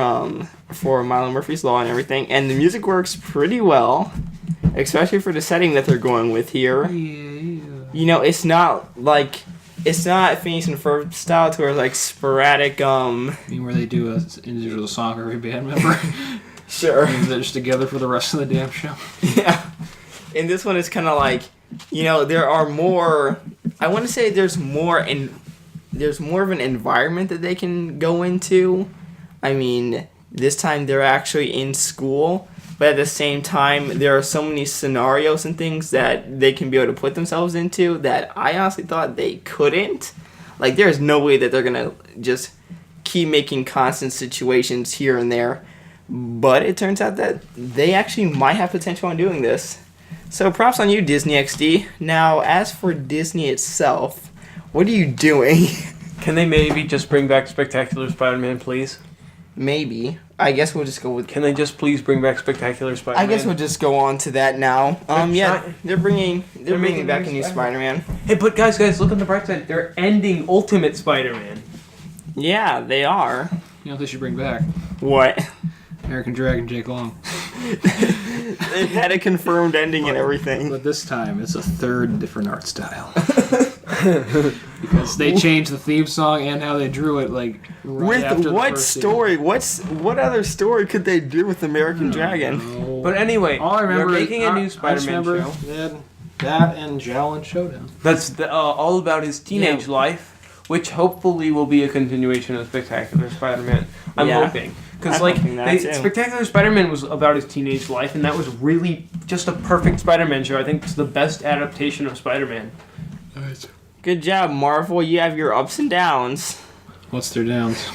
Milo Murphy's Law and everything, and the music works pretty well, especially for the setting that they're going with here. Yeah. You know, it's not Phineas and Ferb style to where it's like sporadic. I mean, where they do an individual song for every band member. Sure. And they're just together for the rest of the damn show. Yeah. And this one is kind of like, there are more. I want to say there's more of an environment that they can go into. I mean, this time they're actually in school, but at the same time, there are so many scenarios and things that they can be able to put themselves into that I honestly thought they couldn't. Like, there's no way that they're gonna just keep making constant situations here and there. But it turns out that they actually might have potential on doing this. So props on you, Disney XD. Now, as for Disney itself, what are you doing? Can they maybe just bring back Spectacular Spider-Man, please? Maybe. I guess we'll just go with... Can they just please bring back Spectacular Spider-Man? I guess we'll just go on to that now. They're bringing back a new Spider-Man. Hey, but guys, look on the bright side. They're ending Ultimate Spider-Man. Yeah, they are. You know what they should bring back? What? American Dragon Jake Long. They had a confirmed ending and everything. But this time, it's a third different art style. Because they changed the theme song and how they drew it, like, right after the what first story? What other story could they do with American Dragon? Know. But anyway, All I remember they're is making a new Spider-Man show. They had that and Jowlin Showdown. That's all about his teenage life, which hopefully will be a continuation of Spectacular Spider-Man. I'm hoping. Because, Spectacular Spider-Man was about his teenage life, and that was really just a perfect Spider-Man show. I think it's the best adaptation of Spider-Man. Nice. Good job, Marvel. You have your ups and downs. What's their downs?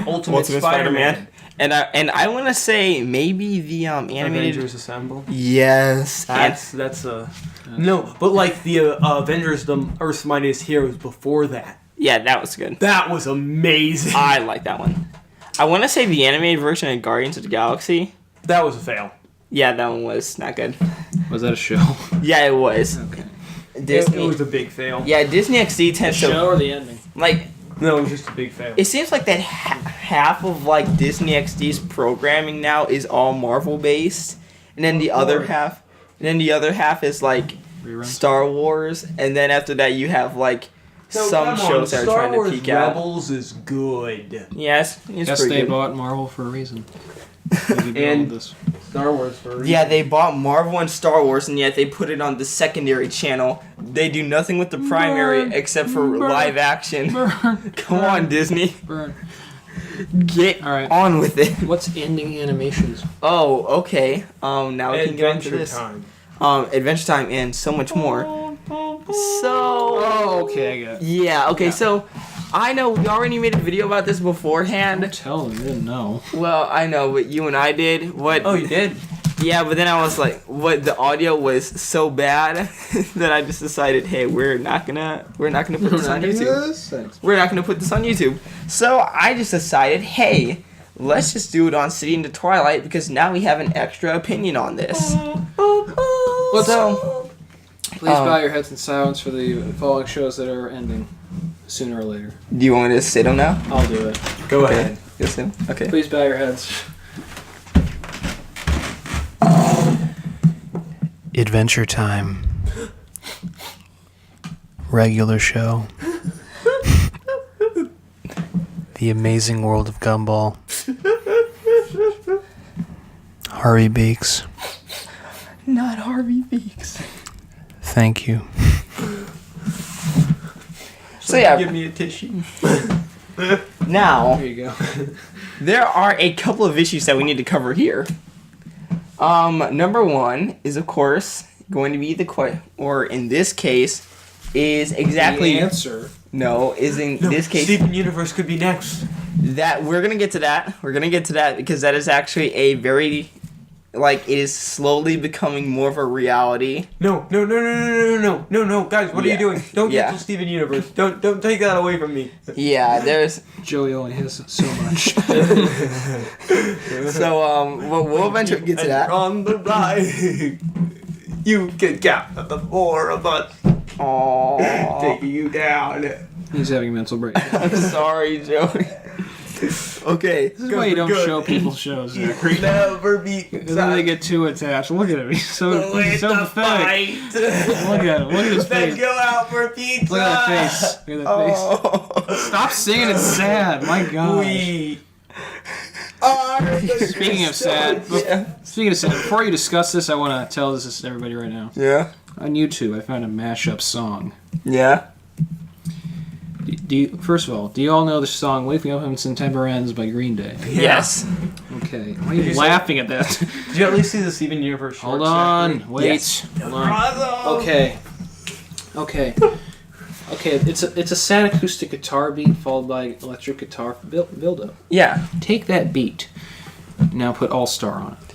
Ultimate Spider-Man. And I want to say maybe the animated... Avengers Assemble. Yes. That's no, but like the Avengers, the Earth's Mightiest Heroes before that. Yeah, that was good. That was amazing. I like that one. I want to say the animated version of Guardians of the Galaxy. That was a fail. Yeah, that one was not good. Was that a show? Yeah, it was. Okay. Disney. It was a big fail. Yeah, Disney XD tends The to... show or the ending? Like... No, it was just a big fail. It seems like that half of like Disney XD's programming now is all Marvel based, and then the other half, is like Reruns? Star Wars, and then after that you have like some shows that are trying to peek out. Rebels is good. Yes, it's Guess pretty they good. bought Marvel for a reason. And Star Wars for a reason. Yeah, they bought Marvel and Star Wars, and yet they put it on the secondary channel. They do nothing with the primary except for live action. Come on, Disney. Burn. Get All right. on with it. What's ending animations? Oh, okay. Now we can get into Adventure this. Time. Adventure Time and so much more. So... Oh, okay, I got it. Yeah, okay, so... I know we already made a video about this beforehand. Don't tell them, you didn't know. Well, I know, but you and I did. What? Oh, you did? Yeah, but then I was like, the audio was so bad that I just decided, hey, we're not gonna put this on YouTube. We're not gonna put this on YouTube. So I just decided, hey, let's just do it on City into Twilight because now we have an extra opinion on this. So, Please bow your heads in silence for the following shows that are ending sooner or later. do you want me to say them now? I'll do it. Go Okay. ahead. Yes, Sam? Okay. Please bow your heads. Adventure Time. Regular show. The Amazing World of Gumball. Harvey Beaks. Not Harvey Beaks. Thank you. So yeah, Give me a tissue. now There you go. there are a couple of issues that we need to cover here. Number one is of course going to be or in this case is exactly The answer. no is in this case Steven Universe could be next. that we're gonna get to that. We're gonna get to that because that is actually a very it is slowly becoming more of a reality. No, guys, what are you doing? Don't cancel Steven Universe. Don't take that away from me. Yeah, there's Joey only has so much. so we'll eventually get to that. On the ride, you can count the four of us Aww. taking you down. He's having a mental break. I'm sorry, Joey. Okay. This is why you don't show people shows, Zachary. Never be Because then they get too attached. Look at him. He's so pathetic. Look at him. Look at his Then face. go out for pizza. Look at that face. Look at that face. Stop singing. It's sad. My God. We are the Speaking of sad, before you discuss this, I want to tell this to everybody right now. Yeah. On YouTube, I found a mashup song. Yeah. First of all, do you all know the song "Waking Up When September Ends" by Green Day? Yes. Okay. Why are you laughing at that? Did you at least see the Steven Universe short? Hold on. Zachary? Wait. Yes. Hold on. Okay. It's a sad acoustic guitar beat followed by electric guitar build-up. Yeah. Take that beat. Now put All Star on it.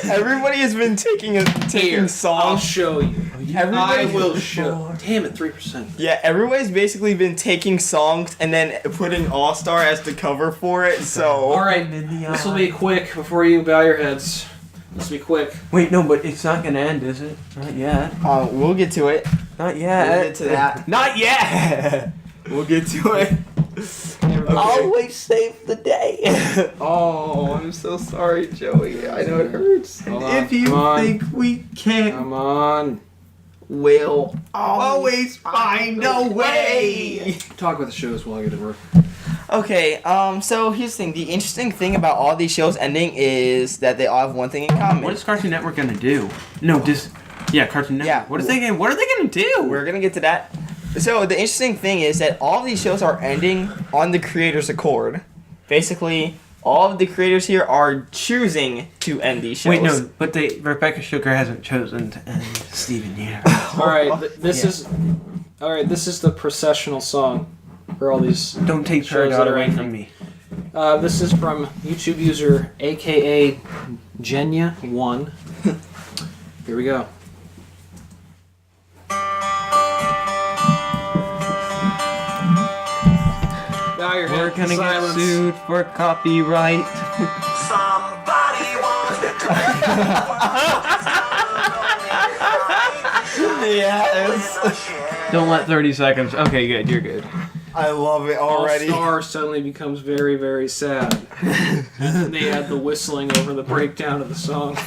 Everybody has been taking I'll songs. show you. Everybody will show. Damn it, 3%. Yeah, everybody's basically been taking songs and then putting All Star as the cover for it. So. All right, this will be quick before you bow your heads. This will be quick. Wait, no, but it's not gonna end, is it? Not yet. We'll get to it. Not yet. We'll get to that. Not yet. We'll get to it. Always save the day. Oh, I'm so sorry, Joey. I know it hurts. Hold on, If you come on. think we can't, Come on. We'll always find a way. Talk about the shows while I get to work. Okay, so here's the thing. The interesting thing about all these shows ending is that they all have one thing in common. What is Cartoon Network gonna do? No, Cartoon Network. Yeah. What are they gonna do? We're gonna get to that. So the interesting thing is that all these shows are ending on the creators' accord. Basically, all of the creators here are choosing to end these shows. Wait, no, but Rebecca Sugar hasn't chosen to end Steven yet. All right, this is the processional song for all these. Don't take shows her that are away ending. from me. This is from YouTube user AKA Genya1. Here we go. Bow your We're head. gonna Silence. get sued for copyright. Somebody wants to Yes. Don't let 30 seconds. Okay, good. You're good. I love it already. All Star suddenly becomes very, very sad. And they add the whistling over the breakdown of the song.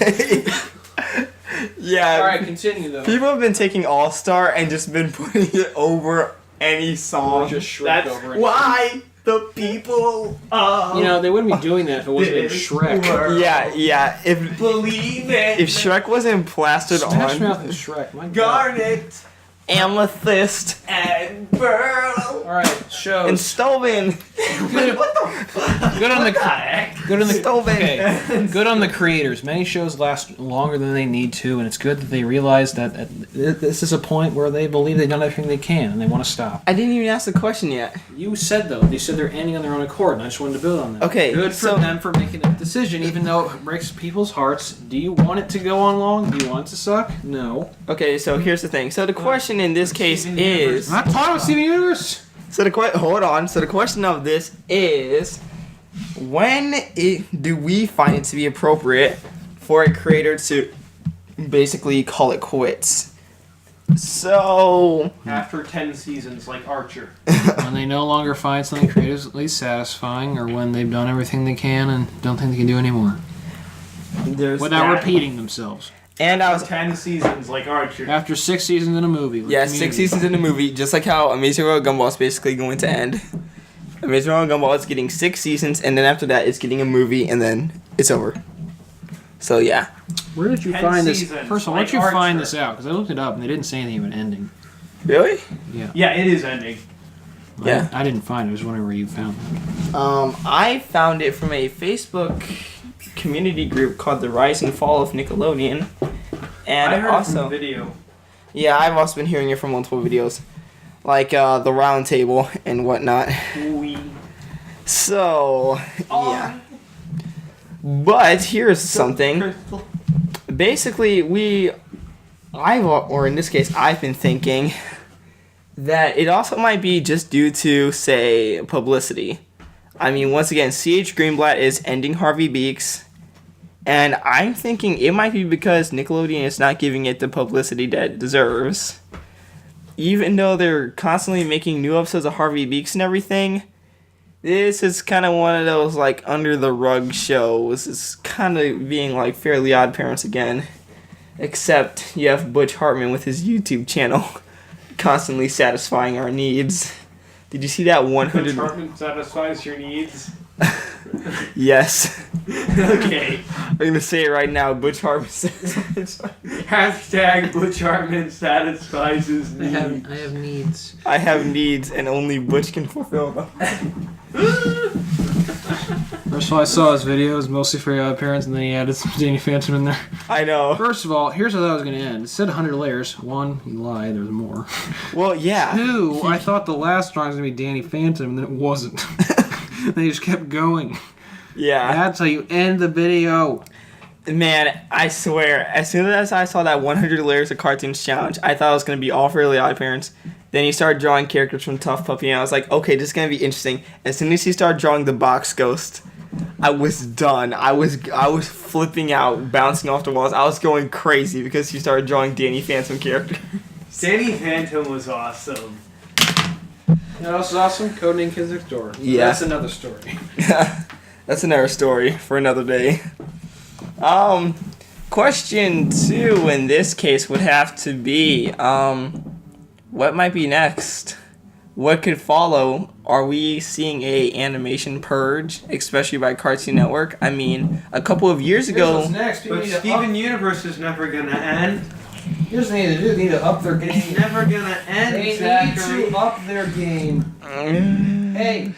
Yeah. All right, continue though. People have been taking All Star and just been putting it over any song. Or just Shrek That's over it. why the people You know, they wouldn't be doing that if it wasn't in Shrek. Yeah. If believe it. Shrek wasn't plastered Smash on Mouth and Shrek. My God. Garnet Amethyst and Pearl. All right, shows. and Stoven. Good on the Stoven. Okay. Good on the creators. Many shows last longer than they need to, and it's good that they realize that this is a point where they believe they've done everything they can, and they want to stop. I didn't even ask the question yet. You said though, you said they're ending on their own accord, and I just wanted to build on that. Okay, Good for so- them for making a decision, even though it breaks people's hearts. Do you want it to go on long? Do you want it to suck? No. Okay, so here's the thing. So the question in this case is. I'm not talking about Steven Universe. So hold on. So the question of this is, do we find it to be appropriate for a creator to basically call it quits? So After 10 seasons, like Archer. When they no longer find something creatively satisfying, or when they've done everything they can and don't think they can do anymore, there's without that. repeating themselves. And I was 10 seasons, like Archer. After 6 seasons in a movie. like yeah, Community. 6 seasons in the movie, just like how Amazing World of Gumball is basically going to end. Amazing World of Gumball is getting 6 seasons, and then after that, it's getting a movie, and then it's over. So yeah. Where did you 10 find this? seasons, First of all, like where'd you find Archer. this out? Because I looked it up and they didn't say anything about ending. Really? Yeah, it is ending. Yeah. I didn't find it. I was wondering where you found it. I found it from a Facebook community group called The Rise and Fall of Nickelodeon. And I heard it also, from video. yeah, I've also been hearing it from multiple videos, like the Round Table and whatnot. So, yeah. But here's something. Basically, or in this case, I've been thinking that it also might be just due to, say, publicity. I mean, once again, C.H. Greenblatt is ending Harvey Beaks, and I'm thinking it might be because Nickelodeon is not giving it the publicity that it deserves. Even though they're constantly making new episodes of Harvey Beaks and everything, this is kind of one of those, like, under-the-rug shows. It's kind of being like Fairly Odd Parents again. Except you have Butch Hartman with his YouTube channel constantly satisfying our needs. Did you see that 100... Department satisfies your needs. Yes. Okay. I'm gonna say it right now. Butch Hartman says. Hashtag Butch Hartman satisfies his I have needs. needs. I have needs, and only Butch can fulfill them. First of all, I saw his videos mostly for parents, and then he added some Danny Phantom in there. I know. First of all, here's how that was going to end. It said 100 layers. One, you lied, there's more. Well, yeah. Two, I thought the last song was going to be Danny Phantom, and then it wasn't. They just kept going. Yeah. That's how you end the video. Man, I swear, as soon as I saw that 100 Layers of Cartoons challenge, I thought it was going to be all Fairly Odd Parents. Then he started drawing characters from Tough Puppy, and I was like, okay, this is going to be interesting. As soon as he started drawing the box ghost, I was done. I was flipping out, bouncing off the walls. I was going crazy because he started drawing Danny Phantom characters. Danny Phantom was awesome. You know what else is awesome? Codename Kids Next Door. Yeah. That's another story. That's another story for another day. Question 2 in this case would have to be, what might be next? What could follow? Are we seeing a animation purge, especially by Cartoon Network? I mean, a couple of years ago... What's next? But Steven Universe is never gonna end. Here's what they need to do. They need to up their It's game. never gonna end, They Zachary. need to up their game. Hey,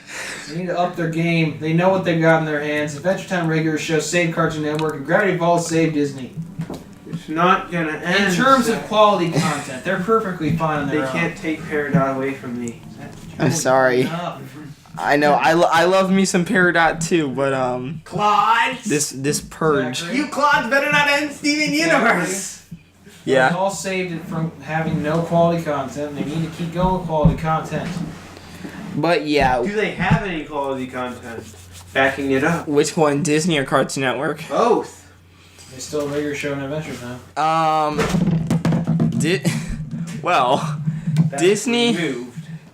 they need to up their game. They know what they got in their hands. Adventure Time regular show saved Cartoon Network, and Gravity Falls saved Disney. It's not gonna end. In terms of Zach. quality content, they're perfectly fine on They their own. can't take Peridot away from me. I'm sorry. Enough. I know, I love me some Peridot too, but Claude! this purge... Zachary? You Claudes better not end Steven Universe! They're Yeah. all saved it from having no quality content. They need to keep going with quality content. But yeah, Do they have any quality content backing it up? which one, Disney or Cartoon Network? Both. They still have regular show and adventures now. Well, That's Disney- removed.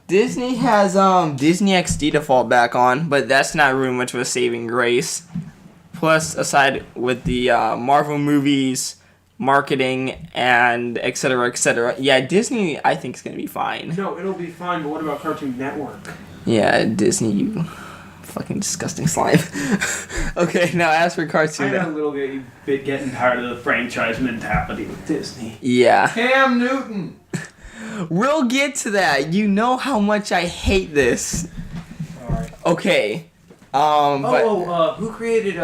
Disney has Disney XD to fall back on, but that's not really much of a saving grace. Plus, aside with the Marvel movies, marketing, and etc., yeah, Disney I think is gonna be fine. No, it'll be fine, but what about Cartoon Network? Yeah, Disney, you fucking disgusting slime. Okay, now as for Cartoon I'm a Network, little bit getting tired of the franchise mentality with Disney. yeah, Cam Newton. we'll get to that. You know how much I hate this. Alright. Okay, but Who created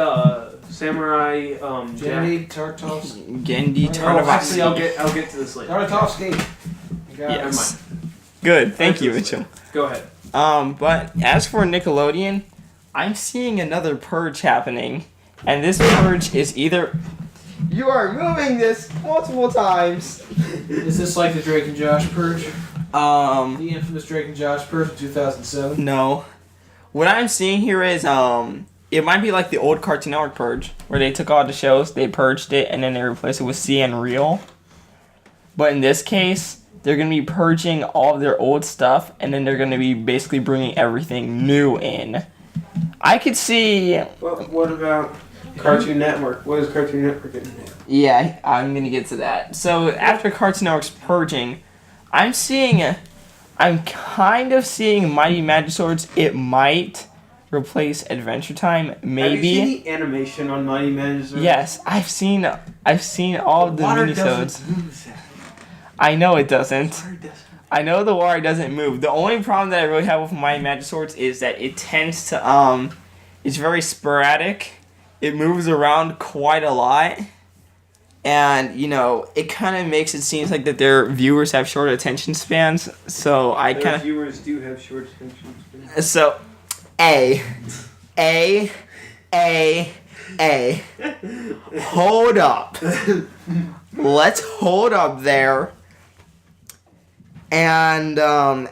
Samurai Jack? Jandy Tartovsky. Gendy Oh, actually, Tartakovsky. I'll get to this later. Tartovsky. You got it. Yes. Good, thank you, Actually, Mitchell. Go ahead. But as for Nickelodeon, I'm seeing another purge happening, and this purge is either you are moving this multiple times. Is this like the Drake and Josh purge? The The infamous Drake and Josh purge in 2007? no. What I'm seeing here is it might be like the old Cartoon Network purge, where they took all the shows, they purged it, and then they replaced it with CN Real. But in this case, they're going to be purging all of their old stuff, and then they're going to be basically bringing everything new in. I could see... What about Cartoon Network? What is Cartoon Network going to do? Yeah, I'm going to get to that. So after Cartoon Network's purging, I'm kind of seeing Mighty Magiswords. It might replace Adventure Time, maybe. Have you seen the animation on Mighty Magiswords? Yes, I've seen all of the Water minisodes. doesn't move, Zach. I know it doesn't. Water doesn't. I know the water doesn't move. The only problem that I really have with Mighty Magiswords is that it tends to it's very sporadic. It moves around quite a lot. And, it kind of makes it seem like that their viewers have short attention spans. So I Their kind of... viewers do have short attention spans. So, A. Hold up. Let's hold up there. And then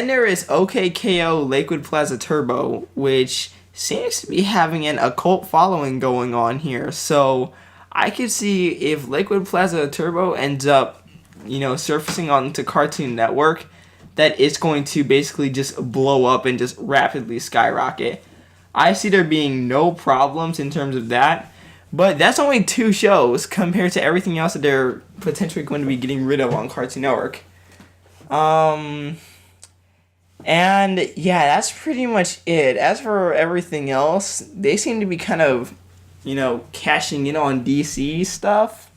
there is OKKO Lakewood Plaza Turbo, which seems to be having an occult following going on here. So I could see if Lakewood Plaza Turbo ends up, surfacing onto Cartoon Network, that it's going to basically just blow up and just rapidly skyrocket. I see there being no problems in terms of that, but that's only 2 shows compared to everything else that they're potentially going to be getting rid of on Cartoon Network. And yeah, that's pretty much it. As for everything else, they seem to be kind of, cashing in on DC stuff.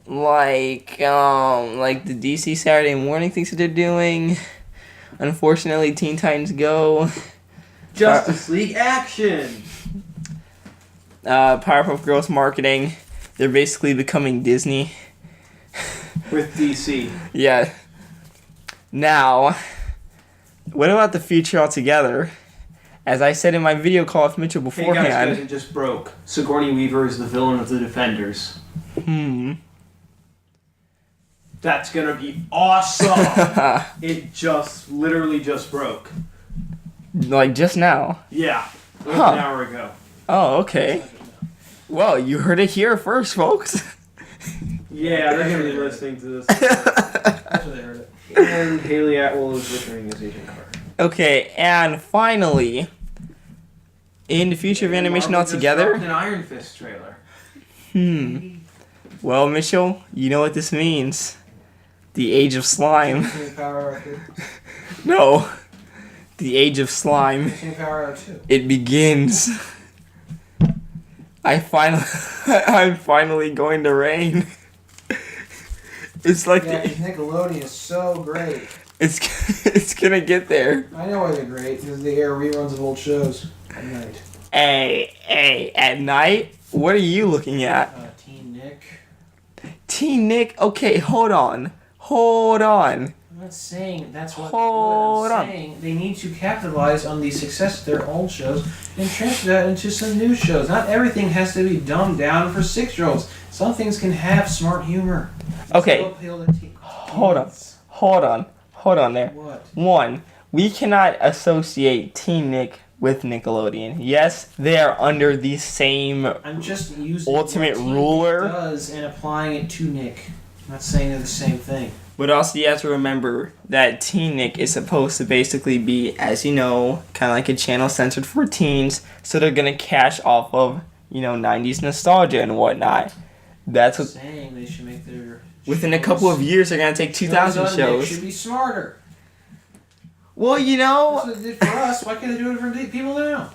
Like the DC Saturday morning things that they're doing. Unfortunately, Teen Titans Go. Justice League action. Powerpuff Girls marketing. They're basically becoming Disney. With DC. Yeah. Now, what about the future altogether? As I said in my video call with Mitchell Hey beforehand. guys, it just broke. Sigourney Weaver is the villain of the Defenders. That's gonna be awesome. It literally just broke. Like just now. Yeah, like Huh. an hour ago. Oh, okay. Well, you heard it here first, folks. Yeah, they're gonna be listening to this. That's where they heard it. And Haley Atwell is returning as Agent Carter. Okay, and finally, in the future of animation Marvel just altogether. dropped an Iron Fist trailer. Well, Mitchell, you know what this means. The age of slime. Missing Power Hour 2. No. The age of slime. Missing Power Hour 2. It begins. I'm finally going to rain. It's like Yeah, Nickelodeon is so great. it's gonna get there. I know why they're great, because they air reruns of old shows at night. Hey, at night? What are you looking at? Teen Nick. Teen Nick? Okay, hold on. I'm not saying that's what Hold I'm on. saying. They need to capitalize on the success of their old shows and transfer that into some new shows. Not everything has to be dumbed down for 6-year-olds. Some things can have smart humor. Okay. Still appeal to Hold on. teens. Hold on there. What? One, we cannot associate Teen Nick with Nickelodeon. Yes, they are under the same. I'm just using Ultimate what Teen Ruler. Nick does and applying it to Nick. I'm not saying they're the same thing. But also, you have to remember that Teen Nick is supposed to basically be, as you know, kind of like a channel censored for teens. So they're gonna cash off of 90s nostalgia and whatnot. That's I'm what. saying they should make their Within a couple of years, they're gonna take 2000 Nick shows. should be smarter. Well, That's what they did for us. Why can't they do it for people now?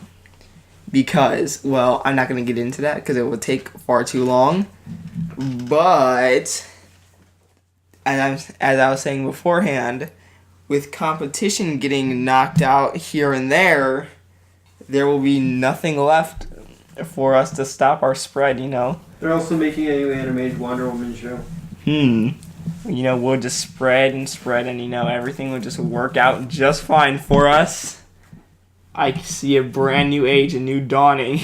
because, well, I'm not going to get into that because it would take far too long. But, as I was saying beforehand, with competition getting knocked out here and there will be nothing left for us to stop our spread, They're also making a new animated Wonder Woman show. We'll just spread and, everything will just work out just fine for us. I see a brand new age, a new dawning.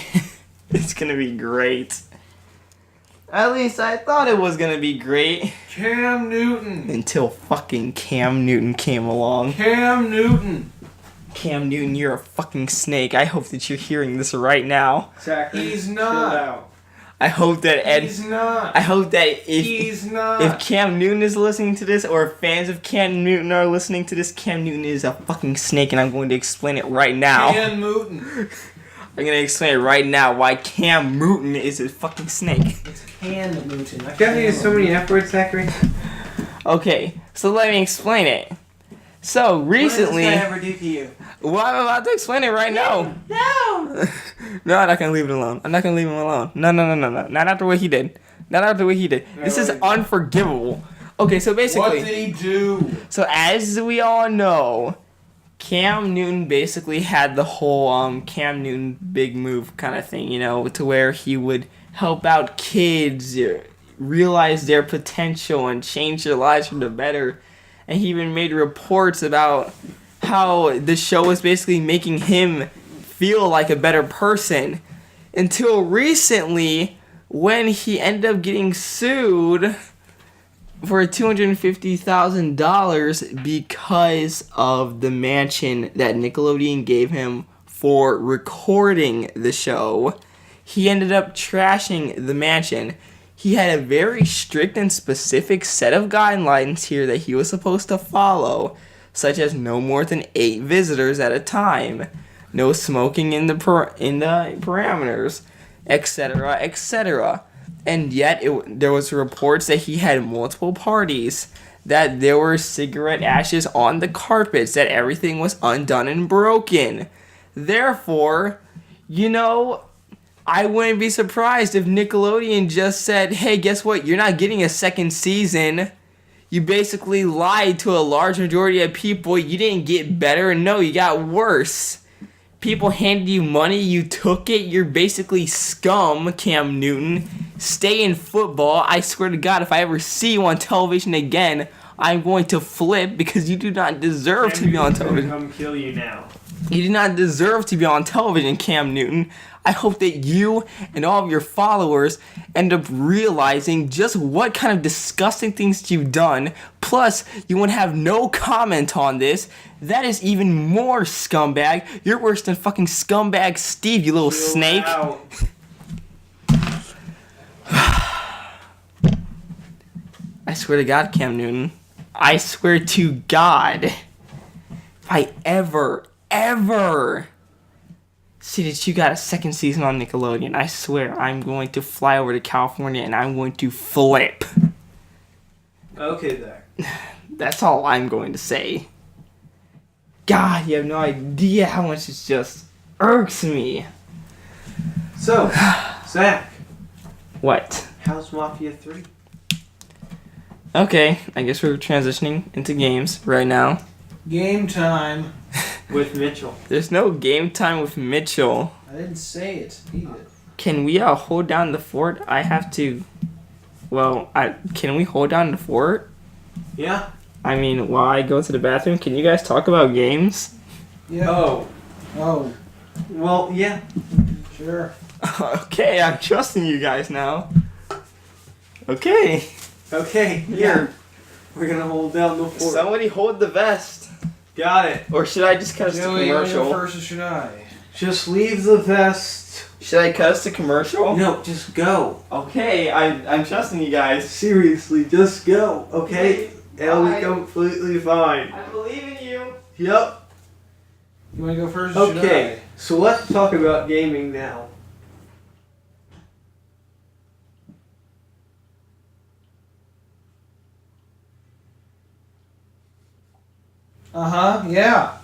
It's gonna be great. At least I thought it was gonna be great. Cam Newton. Until fucking Cam Newton came along. Cam Newton. Cam Newton, you're a fucking snake. I hope that you're hearing this right now. Zachary, He's chill not. out. I hope that He's not. I hope that He's not. if Cam Newton is listening to this, or if fans of Cam Newton are listening to this, Cam Newton is a fucking snake, and I'm going to explain it right now. Cam Newton. I'm going to explain it right now why Cam Newton is a fucking snake. It's Cam Newton. Not You gotta use so Cam. many F words, Zachary. Okay, so let me explain it. So recently, What did this guy ever do to you? well, I'm about to explain it right now. No! No, I'm not gonna leave it alone. I'm not gonna leave him alone. No. Not after what he did. Not after what he did. This is unforgivable. Okay, so basically, What did he do? so as we all know, Cam Newton basically had the whole Cam Newton big move kind of thing, to where he would help out kids realize their potential and change their lives for the better. And he even made reports about how the show was basically making him feel like a better person. Until recently, when he ended up getting sued for $250,000 because of the mansion that Nickelodeon gave him for recording the show. He ended up trashing the mansion. He had a very strict and specific set of guidelines here that he was supposed to follow, such as no more than 8 visitors at a time, no smoking in the parameters, etc., etc. And yet, there was reports that he had multiple parties that there were cigarette ashes on the carpets, that everything was undone and broken. Therefore, I wouldn't be surprised if Nickelodeon just said, hey, guess what? You're not getting a second season. You basically lied to a large majority of people. You didn't get better. No, you got worse. People handed you money. You took it. You're basically scum, Cam Newton. Stay in football. I swear to God, if I ever see you on television again, I'm going to flip because you do not deserve to be on television. Come kill you now. You do not deserve to be on television, Cam Newton. I hope that you and all of your followers end up realizing just what kind of disgusting things you've done. Plus, you would have no comment on this. That is even more scumbag. You're worse than fucking scumbag Steve, you little snake. I swear to God, Cam Newton. I swear to God. If I ever see that you got a second season on Nickelodeon, I swear I'm going to fly over to California and I'm going to flip. Okay, there. That's all I'm going to say. God, you have no idea how much it just irks me. So, Zach, What? how's Mafia 3? Okay, I guess we're transitioning into games right now. Game time. With Mitchell. There's no game time with Mitchell. I didn't say it. Eat it. Can we hold down the fort? I have to. Can we hold down the fort? Yeah? I mean, while I go to the bathroom, can you guys talk about games? Yeah. Oh, Well, yeah. sure. Okay, I'm trusting you guys now. Okay. Okay, here. We're gonna hold down the fort. Somebody hold the vest. Got it. Or should I just cut us to Joey, you wanna go commercial? first or should I? Just leave the vest. Should I cut us to commercial? No, just go. Okay, I'm trusting you guys. Seriously, just go. Okay? It'll be Bye. completely fine. I believe in you. Yep. You wanna go first or should Okay, so let's talk about gaming now. I? Uh-huh, yeah.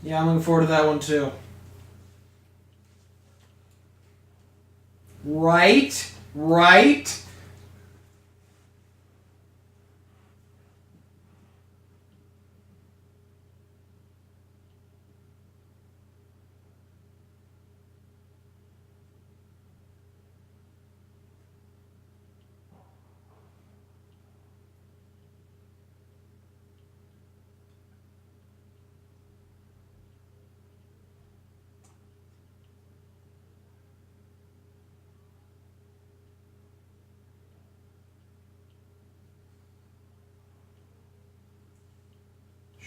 Yeah, I'm looking forward to that one too. Right?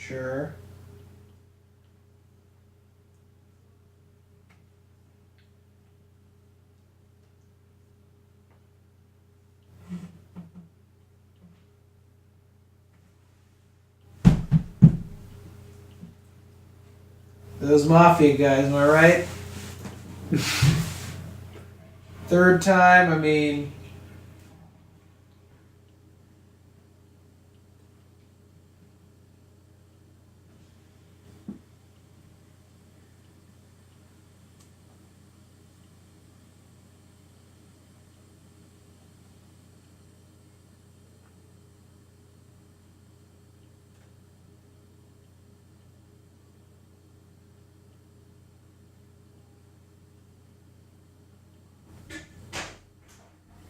Sure. Those Mafia guys, am I right? Third time, I mean...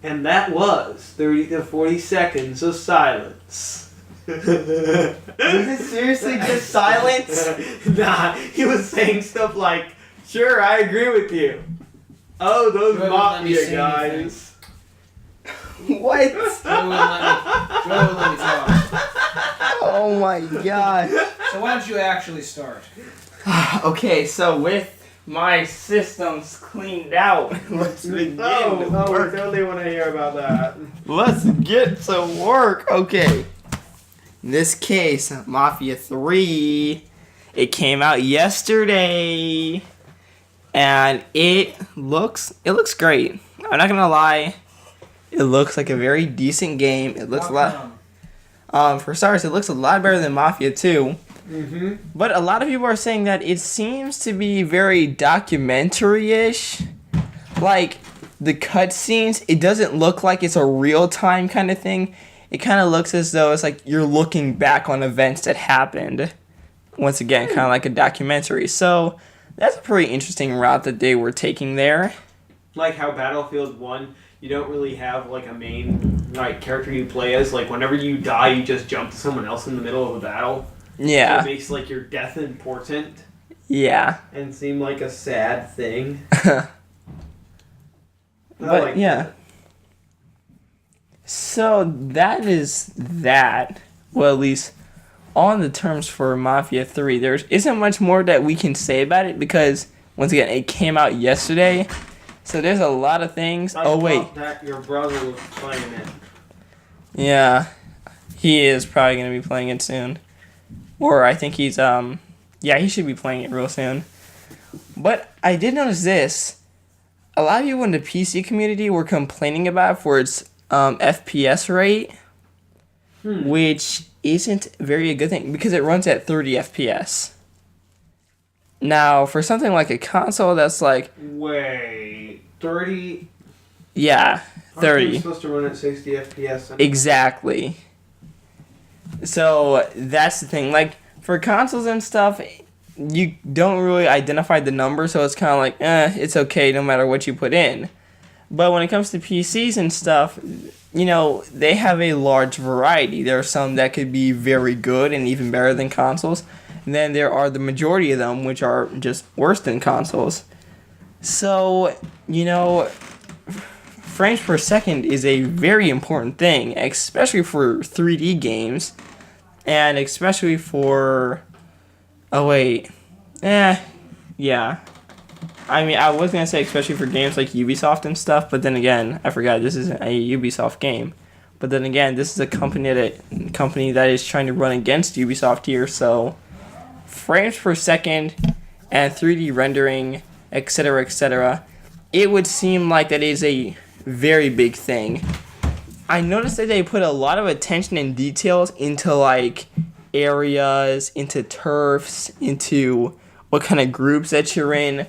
And that was 30 to 40 seconds of silence. Was it seriously just silence? Nah, he was saying stuff like, sure, I agree with you. Oh, those Joey wouldn't let me Mafia say guys. What? Joey wouldn't let me talk. Oh my God. So why don't you actually start? Okay, so with my systems cleaned out, let's begin. Oh, we work. totally want to hear about that. Let's get to work. Okay. In this case, Mafia 3, it came out yesterday, and it looks great. I'm not gonna lie, it looks like a very decent game. It looks a lot. For starters, it looks a lot better than Mafia 2. Mm-hmm. But a lot of people are saying that it seems to be very documentary-ish. Like, the cutscenes, it doesn't look like it's a real-time kind of thing. It kind of looks as though it's like you're looking back on events that happened. Once again, kind of like a documentary. So, that's a pretty interesting route that they were taking there. Like how Battlefield 1, you don't really have like a main character you play as. Like whenever you die, you just jump to someone else in the middle of a battle. Yeah. It makes like your death important Yeah. and seem like a sad thing. But yeah. So that is that. Well, at least on the terms for Mafia 3, there isn't much more that we can say about it because, once again, it came out yesterday. So there's a lot of things. Oh, wait. That your brother was playing it. Yeah. He is probably going to be playing it soon. Or I think he's, yeah, he should be playing it real soon. But I did notice this. A lot of people in the PC community were complaining about it for its FPS rate, which isn't very a good thing because it runs at 30 FPS. Now, for something like a console that's like... Wait, 30? Yeah, 30. Aren't you supposed to run at 60 FPS? Exactly. So, that's the thing. Like, for consoles and stuff, you don't really identify the number, so it's kind of like, it's okay no matter what you put in. But when it comes to PCs and stuff, you know, they have a large variety. There are some that could be very good and even better than consoles. And then there are the majority of them which are just worse than consoles. So, you know, frames per second is a very important thing, especially for 3D games. And especially for... Oh, wait. Yeah. I mean, I was going to say especially for games like Ubisoft and stuff, but then again, I forgot this isn't a Ubisoft game. But then again, this is a company that is trying to run against Ubisoft here, so frames per second and 3D rendering, etc., it would seem like that is a very big thing. I noticed that they put a lot of attention and details into like areas, into turfs, into what kind of groups that you're in.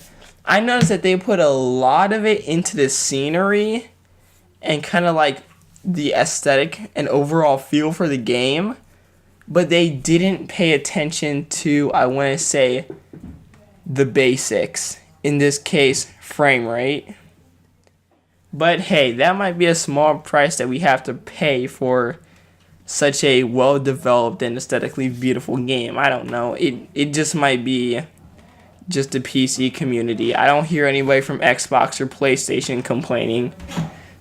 I noticed that they put a lot of it into the scenery and kind of like the aesthetic and overall feel for the game, but they didn't pay attention to, I want to say, the basics. In this case, frame rate. But hey, that might be a small price that we have to pay for such a well-developed and aesthetically beautiful game. I don't know. It just might be just the PC community. I don't hear anybody from Xbox or PlayStation complaining.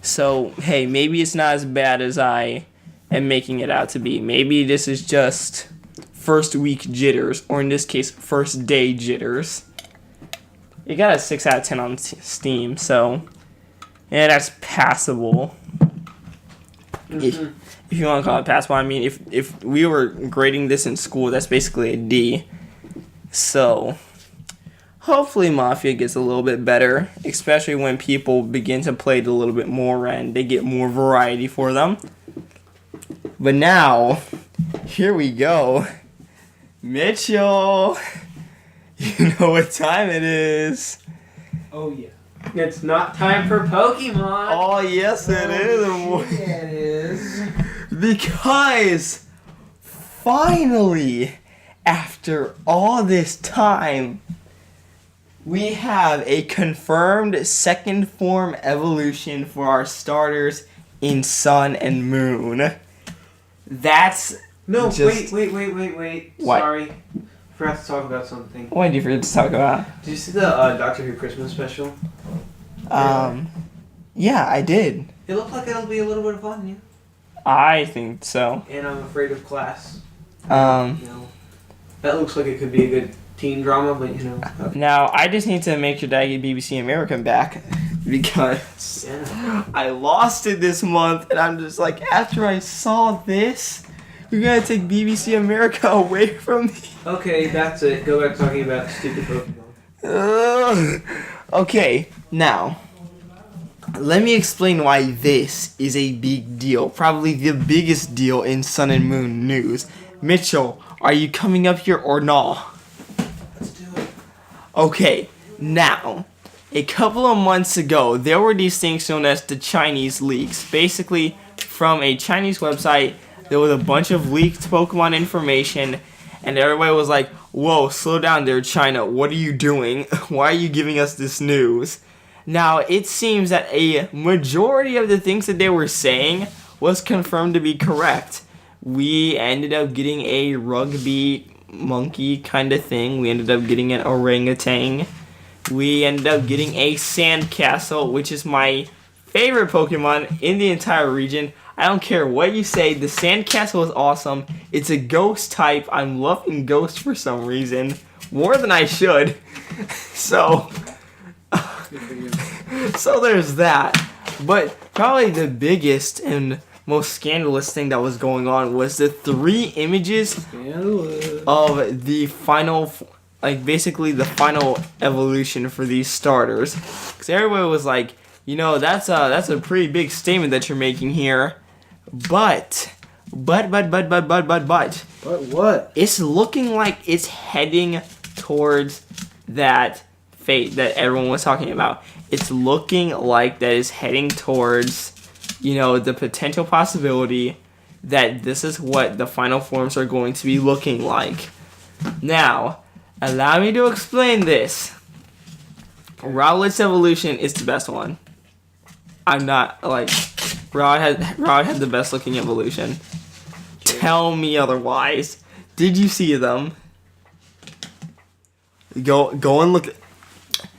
So, hey, maybe it's not as bad as I am making it out to be. Maybe this is just first week jitters, or in this case, first day jitters. It got a 6 out of 10 on Steam, so yeah, that's passable. Mm-hmm. If you want to call it passable. I mean, if we were grading this in school, that's basically a D. So, hopefully Mafia gets a little bit better, especially when people begin to play it a little bit more and they get more variety for them. But now, here we go. Mitchell, you know what time it is. Oh, yeah. It's not time for Pokemon. Oh, yes, it is. Yeah, it is. Because, finally, after all this time, we have a confirmed second form evolution for our starters in Sun and Moon. That's No, just... wait. What? Sorry. Forgot to talk about something. What did you forget to talk about? Did you see the Doctor Who Christmas special? Yeah, I did. It looked like it'll be a little bit of fun, yeah. I think so. And I'm afraid of class. You Um, know, that looks like it could be a good teen drama, but you know. Okay. Now, I just need to make sure that I get BBC American back because Yeah. I lost it this month, and I'm just like, after I saw this, You're gonna take BBC America away from me. Okay, that's it. Go back talking about stupid Pokemon. Okay, now let me explain why this is a big deal. Probably the biggest deal in Sun and Moon news. Mitchell, are you coming up here or not? Let's do it. Okay, now, a couple of months ago, there were these things known as the Chinese leaks. Basically, from a Chinese website, there was a bunch of leaked Pokemon information, and everybody was like, whoa, slow down there, China. What are you doing? Why are you giving us this news? Now, it seems that a majority of the things that they were saying was confirmed to be correct. We ended up getting a rugby monkey kind of thing. We ended up getting an orangutan. We ended up getting a sandcastle, which is my favorite Pokemon in the entire region. I don't care what you say, the sandcastle is awesome. It's a ghost type. I'm loving ghost for some reason. More than I should. So there's that. But probably the biggest and most scandalous thing that was going on was the 3 images of the final, like basically the final evolution for these starters. Because everybody was like, you know, that's a pretty big statement that you're making here. But But what? it's looking like it's heading towards that fate that everyone was talking about. It's looking like that is heading towards, you know, the potential possibility that this is what the final forms are going to be looking like. Now, allow me to explain this. Rowlet's evolution is the best one. I'm not, like, Rowlet had the best looking evolution. Tell me otherwise. Did you see them? Go and look.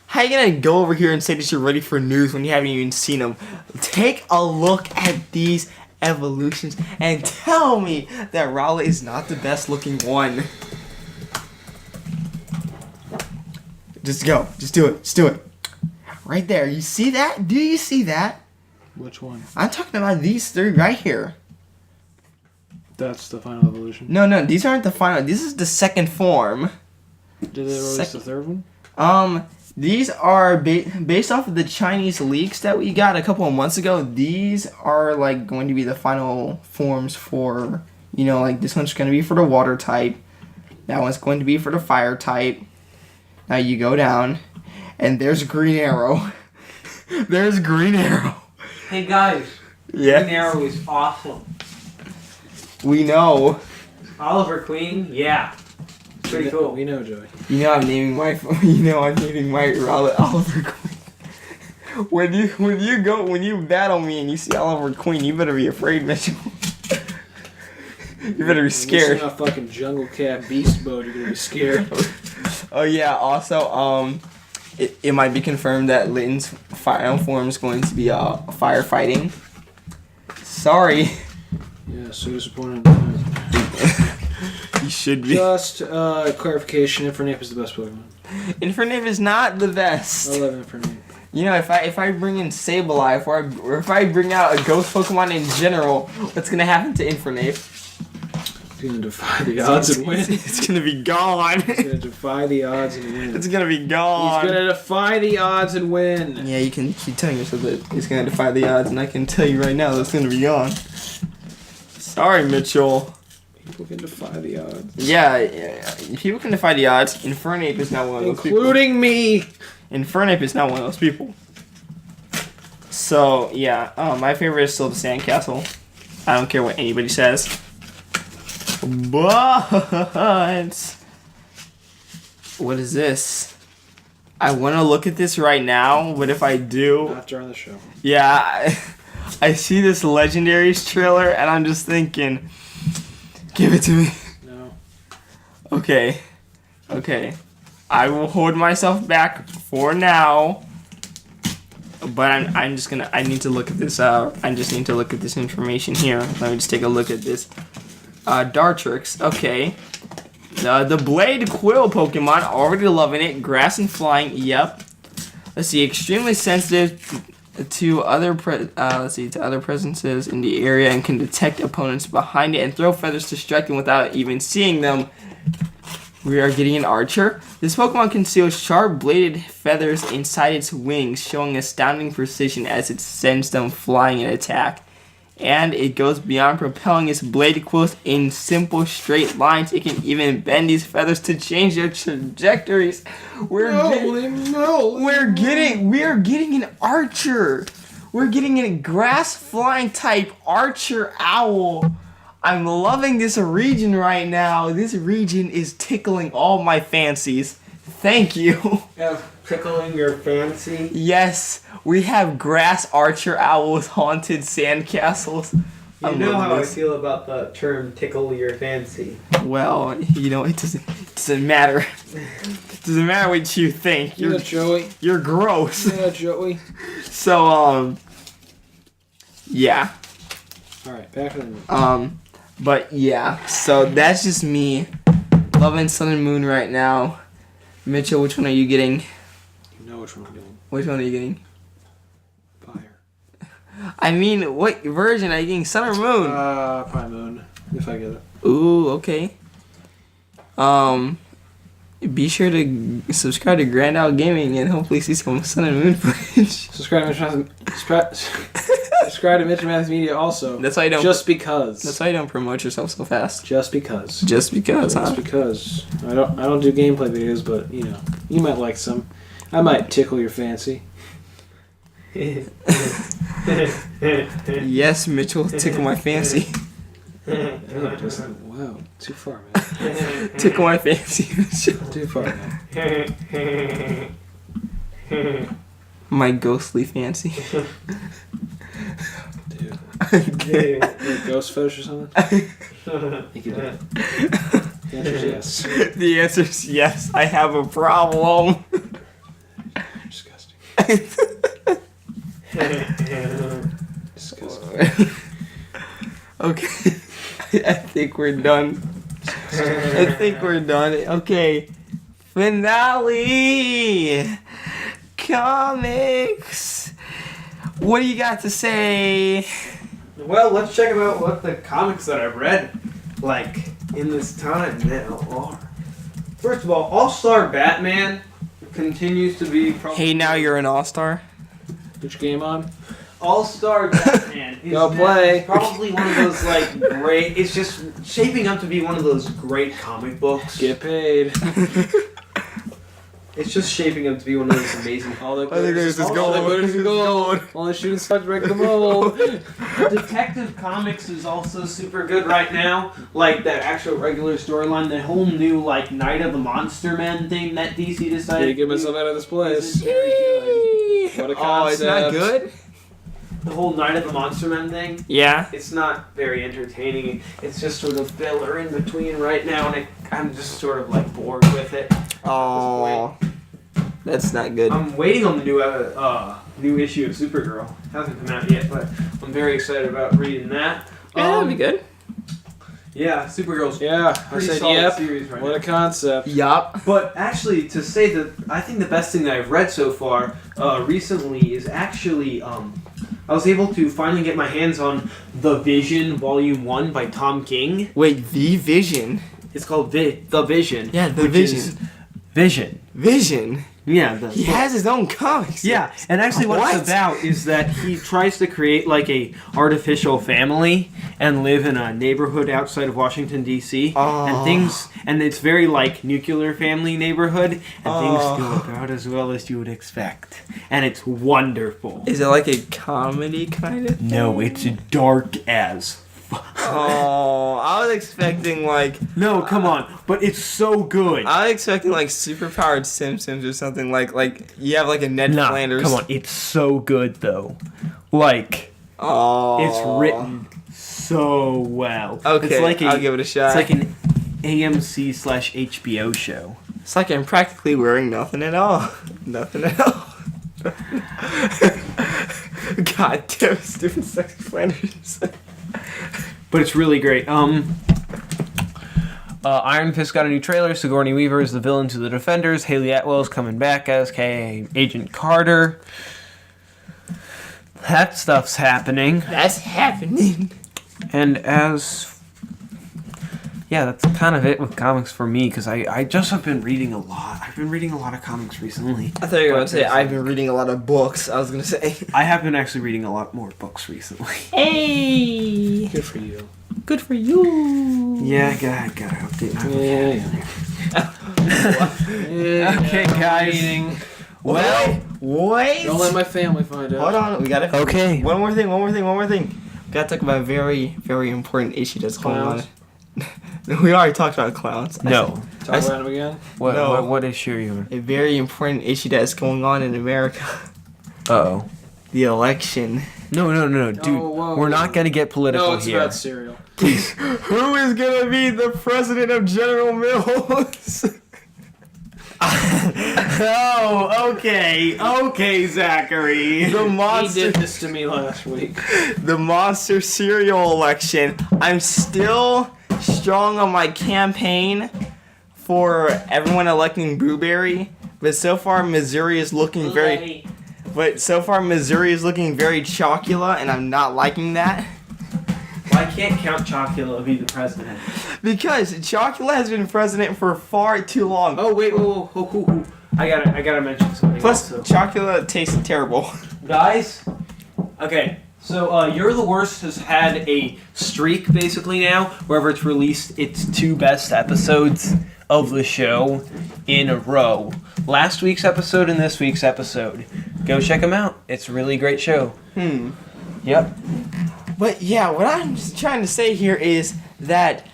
How you gonna go over here and say that you're ready for news when you haven't even seen them? Take a look at these evolutions and tell me that Rowlet is not the best looking one. Just go. Just do it. Just do it. Right there. You see that? Do you see that? Which one? I'm talking about these 3 right here. That's the final evolution. No, these aren't the final. This is the second form. Did they release the third one? These are based off of the Chinese leaks that we got a couple of months ago. These are like going to be the final forms for, you know, like this one's going to be for the water type. That one's going to be for the fire type. Now you go down, and there's Green Arrow. There's Green Arrow. Hey guys, Yeah. Green Arrow is awesome. We know. Oliver Queen, yeah. Pretty cool. We know, Joey. You know I'm naming my Rowlet Oliver Queen. When you battle me and you see Oliver Queen, you better be afraid, Mitchell. You better be scared. You're a fucking jungle cat beast mode. You're gonna be scared. Oh yeah. Also, it might be confirmed that Litten's final form is going to be firefighting. Sorry. Yeah, so disappointed. You should be. Just clarification: Infernape is the best Pokemon. Infernape is not the best. I love Infernape. You know, if I bring in Sableye or if I bring out a ghost Pokemon in general, what's gonna happen to Infernape? It's gonna defy the odds and win. It's gonna be gone. It's gonna defy the odds and win. It's gonna be gone. He's gonna defy the odds and win. Yeah, you can keep telling yourself that it's gonna defy the odds, and I can tell you right now that it's gonna be gone. Sorry, Mitchell. People can defy the odds. Yeah, people can defy the odds. Infernape is not one of those people. Including me! Infernape is not one of those people. So, yeah, my favorite is still the Sandcastle. I don't care what anybody says. But what is this? I want to look at this right now, but if I do, After on the show. yeah, I see this Legendaries trailer and I'm just thinking, give it to me. No. Okay. I will hold myself back for now. But I need to look at this. I just need to look at this information here. Let me just take a look at this. Dartrix. Okay. The Blade Quill Pokemon. Already loving it. Grass and Flying. Yep. Let's see. Extremely sensitive to other presences in the area and can detect opponents behind it and throw feathers to strike them without even seeing them. We are getting an archer. This Pokemon conceals sharp-bladed feathers inside its wings, showing astounding precision as it sends them flying in attack. And it goes beyond propelling its blade quills in simple straight lines. It can even bend these feathers to change their trajectories. We are getting an archer. We're getting a grass flying type archer owl. I'm loving this region right now. This region is tickling all my fancies. Thank you. Yeah, tickling your fancy. Yes, we have grass archer owls, haunted sandcastles. You know how I feel about the term tickle your fancy. Well, it doesn't matter. It doesn't matter what you think. Joey. You're gross. Yeah, Joey. So, yeah. Alright, back to the But yeah, so that's just me loving Sun and Moon right now. Mitchell, which one are you getting? You know which one I'm getting. Which one are you getting? Fire. I mean, what version are you getting? Sun or Moon? Probably Moon, if I get it. Ooh, okay. Be sure to subscribe to GrandOwlGaming and hopefully see some Sun and Moon footage. Subscribe to MitchellMatthewsMedia also. That's why you don't. Just because. That's why you don't promote yourself so fast. Just because. Just because, huh? Just because. I don't do gameplay videos, but you might like some. I might tickle your fancy. Yes, Mitchell, tickle my fancy. Wow, too far, man. Tickle my fancy, Mitchell. Too far, man. My ghostly fancy. Dude. You have a ghost fetish or something? I think you do. The answer's yes. The answer's yes. I have a problem. Disgusting. Disgusting. Okay. I think we're done. Okay. Finale. Comics. What do you got to say? Well, let's check out what the comics that I've read, in this time now are. First of all, All-Star Batman continues to be probably... Hey, now you're an all-star? Which game on? All-Star Batman is Go play. probably one of those, great... It's just shaping up to be one of those great comic books. Get paid. It's just shaping up to be one of those amazing... All the glitters is gold. All the shooting stars break the mold. Detective Comics is also super good right now. The actual regular storyline, the whole new Night of the Monster Men thing that DC decided. Yeah, get myself out of this place. Isn't very good. What a Oh, concept. it's not good? The whole Night of the Monster Men thing. Yeah. It's not very entertaining. It's just sort of filler in between right now, and I'm just sort of bored with it. Oh, that's not good. I'm waiting on the new issue of Supergirl. It hasn't come out yet, but I'm very excited about reading that. Yeah, that'd be good. Yeah, Supergirl's Yeah, I pretty said solid yep. series right What now. a concept. Yup. But actually, to say that I think the best thing that I've read so far recently is actually I was able to finally get my hands on The Vision Volume 1 by Tom King. Wait, The Vision? It's called The Vision. Yeah, The which Vision. is Vision. Vision? Yeah. He has his own comics. Yeah, and actually what What? it's about is that he tries to create a artificial family and live in a neighborhood outside of Washington, D.C. And it's very nuclear family neighborhood, and things go about as well as you would expect. And it's wonderful. Is it like a comedy kind of thing? No, it's dark as Oh, I was expecting No, come on, but it's so good. I was expecting superpowered Simpsons or something like you have a Ned Flanders. Come on, it's so good though. Oh, It's written so well. Okay, it's I'll give it a shot. It's like an AMC/HBO show. It's like I'm practically wearing nothing at all. Nothing at all. God damn, stupid sexy Flanders. But it's really great. Iron Fist got a new trailer. Sigourney Weaver is the villain to the Defenders. Haley Atwell is coming back as Agent Carter. that stuff's happening. That's happening. And that's kind of it with comics for me, because I just have been reading a lot. I've been reading a lot of comics recently. I thought you were going to say I've been reading a lot of books. I was going to say. I have been actually reading a lot more books recently. Hey! Good for you. Good for you. Yeah, I gotta update my Yeah. Okay, guys. Well, wait. Don't let my family find out. Hold on. We got to. Okay. One more thing. We got to talk about a very, very important issue that's going on. We already talked about clowns. No. Talk about him again? What issue are you on? A very important issue that's going on in America. Uh-oh. The election. No, dude. whoa, we're not gonna get political No, it's here. about cereal. Please. Who is gonna be the president of General Mills? Oh, okay, Zachary. The He monster. did this to me last week. The monster cereal election. I'm still strong on my campaign for everyone electing Blueberry, but so far Missouri is looking very Chocula, and I'm not liking that. Why can't Count Chocula be the president? Because Chocula has been president for far too long. Oh, wait, whoa. I gotta mention something. Plus, also. Chocula tastes terrible. Guys. Okay. So, You're the Worst has had a streak basically now, wherever it's released its 2 best episodes of the show in a row. Last week's episode and this week's episode. Go check them out. It's a really great show. Yep. But yeah, what I'm just trying to say here is that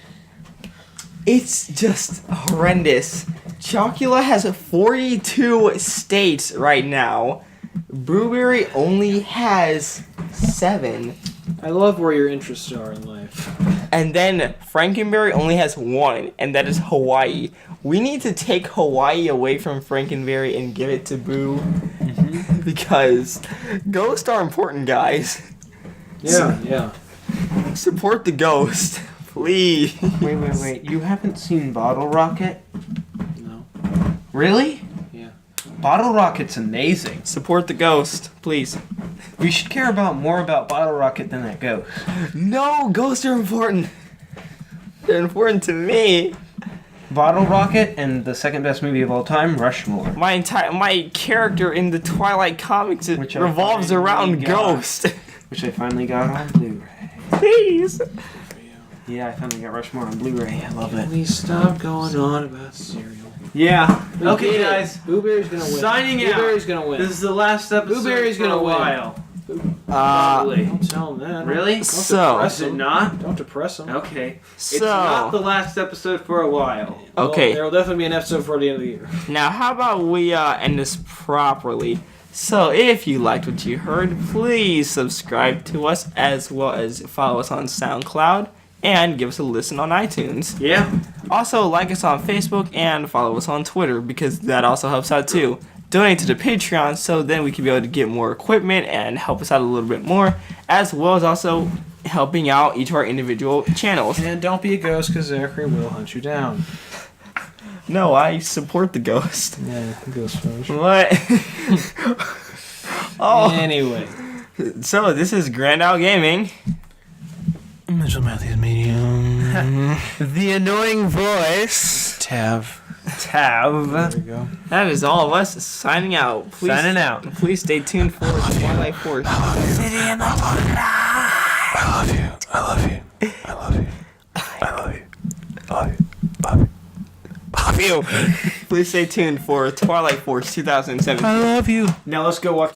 it's just horrendous. Chocula has 42 states right now. Blueberry only has 7. I love where your interests are in life. And then Frankenberry only has 1, and that is Hawaii. We need to take Hawaii away from Frankenberry and give it to Boo. Because ghosts are important, guys. Yeah. Support the ghost. Please. Wait. You haven't seen Bottle Rocket? No. Really? Yeah. Bottle Rocket's amazing. Support the ghost, please. We should care more about Bottle Rocket than that ghost. No, ghosts are important. They're important to me. Bottle Rocket and the second best movie of all time, Rushmore. My character in the Twilight comics Which I revolves finally around got. Ghost. Which I finally got on Blu-ray. Please. Yeah, I finally got Rushmore on Blu-ray. I love it. Please stop going on about cereal. Yeah. We Okay, did it. guys. Blueberry's gonna win. Signing out. Blueberry's gonna win. This is the last episode Blueberry's for gonna a win. while. Probably. Don't tell him that. Really? Don't So- depress Is it him. not? Don't depress him. Okay. It's not the last episode for a while. Well, Okay. there will definitely be an episode for the end of the year. Now, how about we end this properly? So, if you liked what you heard, please subscribe to us as well as follow us on SoundCloud and give us a listen on iTunes. Yeah. Also, like us on Facebook and follow us on Twitter because that also helps out too. Donate to the Patreon so then we can be able to get more equipment and help us out a little bit more, as well as also helping out each of our individual channels. And don't be a ghost because Zachary will hunt you down. No, I support the ghost. Yeah, ghost first. What? Oh, Anyway. so this is GrandOwlGaming. MitchellMatthewsMedia. The Annoying Voice. Tav. There we go. That is all of us signing out. Please, Signing out. Please stay tuned for Twilight Force. I love you. Please stay tuned for Twilight Force 2017. I love you. Now let's go watch.